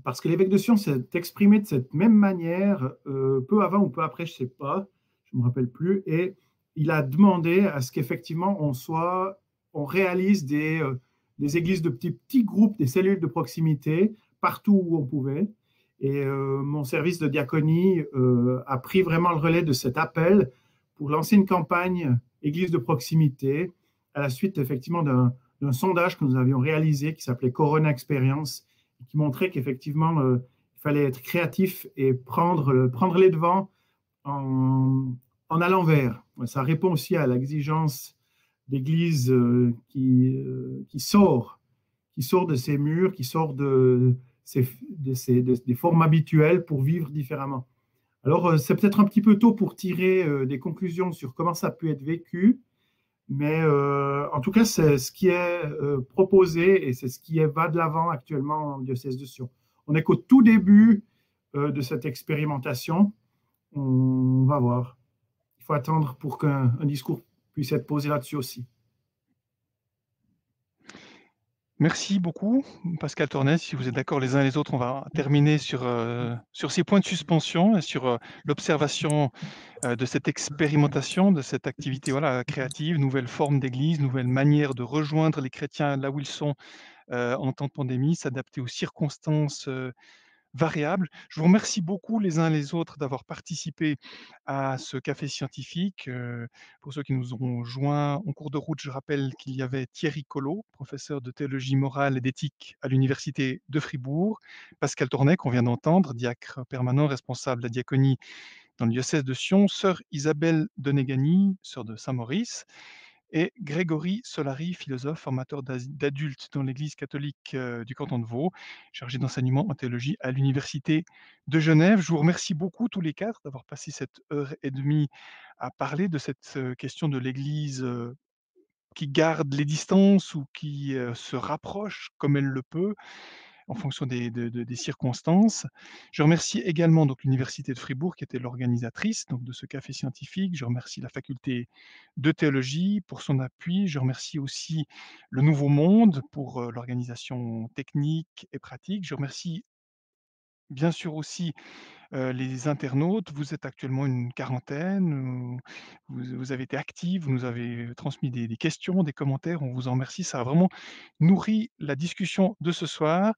parce que l'évêque de Sion s'est exprimé de cette même manière, peu avant ou peu après, je ne sais pas, je ne me rappelle plus, et il a demandé à ce qu'effectivement on réalise des églises de petits groupes, des cellules de proximité, partout où on pouvait. Et mon service de diaconie a pris vraiment le relais de cet appel pour lancer une campagne église de proximité, à la suite effectivement d'un sondage que nous avions réalisé qui s'appelait Corona Experience, qui montrait qu'effectivement, il fallait être créatif et prendre les devants en allant vers. Ça répond aussi à l'exigence d'Église qui sort de ses murs, qui sort des formes habituelles pour vivre différemment. Alors, c'est peut-être un petit peu tôt pour tirer des conclusions sur comment ça peut être vécu, mais en tout cas, c'est ce qui est proposé et c'est ce qui va de l'avant actuellement en diocèse de Sion. On n'est qu'au tout début de cette expérimentation. On va voir. Il faut attendre pour qu'un discours puisse être posé là-dessus aussi. Merci beaucoup, Pascal Tornet. Si vous êtes d'accord les uns et les autres, on va terminer sur ces points de suspension et sur l'observation de cette expérimentation, de cette activité voilà, créative, nouvelle forme d'église, nouvelle manière de rejoindre les chrétiens là où ils sont en temps de pandémie, s'adapter aux circonstances variables. Je vous remercie beaucoup les uns les autres d'avoir participé à ce café scientifique. Pour ceux qui nous ont joints en cours de route, je rappelle qu'il y avait Thierry Collot, professeur de théologie morale et d'éthique à l'Université de Fribourg, Pascal Tornet, qu'on vient d'entendre, diacre permanent responsable de la diaconie dans le diocèse de Sion, sœur Isabelle Denegani, sœur de Saint-Maurice, et Grégory Solari, philosophe, formateur d'adultes dans l'Église catholique du canton de Vaud, chargé d'enseignement en théologie à l'Université de Genève. Je vous remercie beaucoup tous les quatre d'avoir passé cette heure et demie à parler de cette question de l'Église qui garde les distances ou qui se rapproche comme elle le peut. en fonction des circonstances. Je remercie également donc l'Université de Fribourg qui était l'organisatrice donc de ce café scientifique. Je remercie la faculté de théologie pour son appui. Je remercie aussi le Nouveau Monde pour l'organisation technique et pratique. Je remercie bien sûr aussi les internautes. Vous êtes actuellement une quarantaine, vous avez été actifs, vous nous avez transmis des questions, des commentaires, on vous en remercie. Ça a vraiment nourri la discussion de ce soir.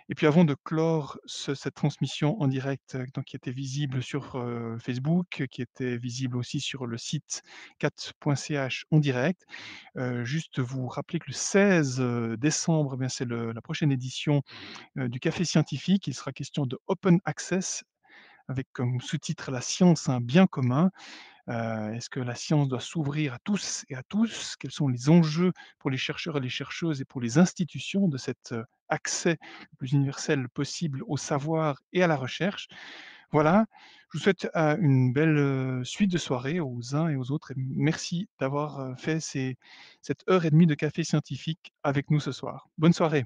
Et puis avant de clore cette transmission en direct, donc qui était visible sur Facebook, qui était visible aussi sur le site cat.ch en direct, juste vous rappeler que le 16 décembre, eh bien, c'est la prochaine édition du Café Scientifique. Il sera question de Open Access avec comme sous-titre La science, un bien commun. Est-ce que la science doit s'ouvrir à tous et à tous? Quels sont les enjeux pour les chercheurs et les chercheuses et pour les institutions de cet accès le plus universel possible au savoir et à la recherche? Voilà, je vous souhaite une belle suite de soirée aux uns et aux autres et merci d'avoir fait cette heure et demie de café scientifique avec nous ce soir. Bonne soirée.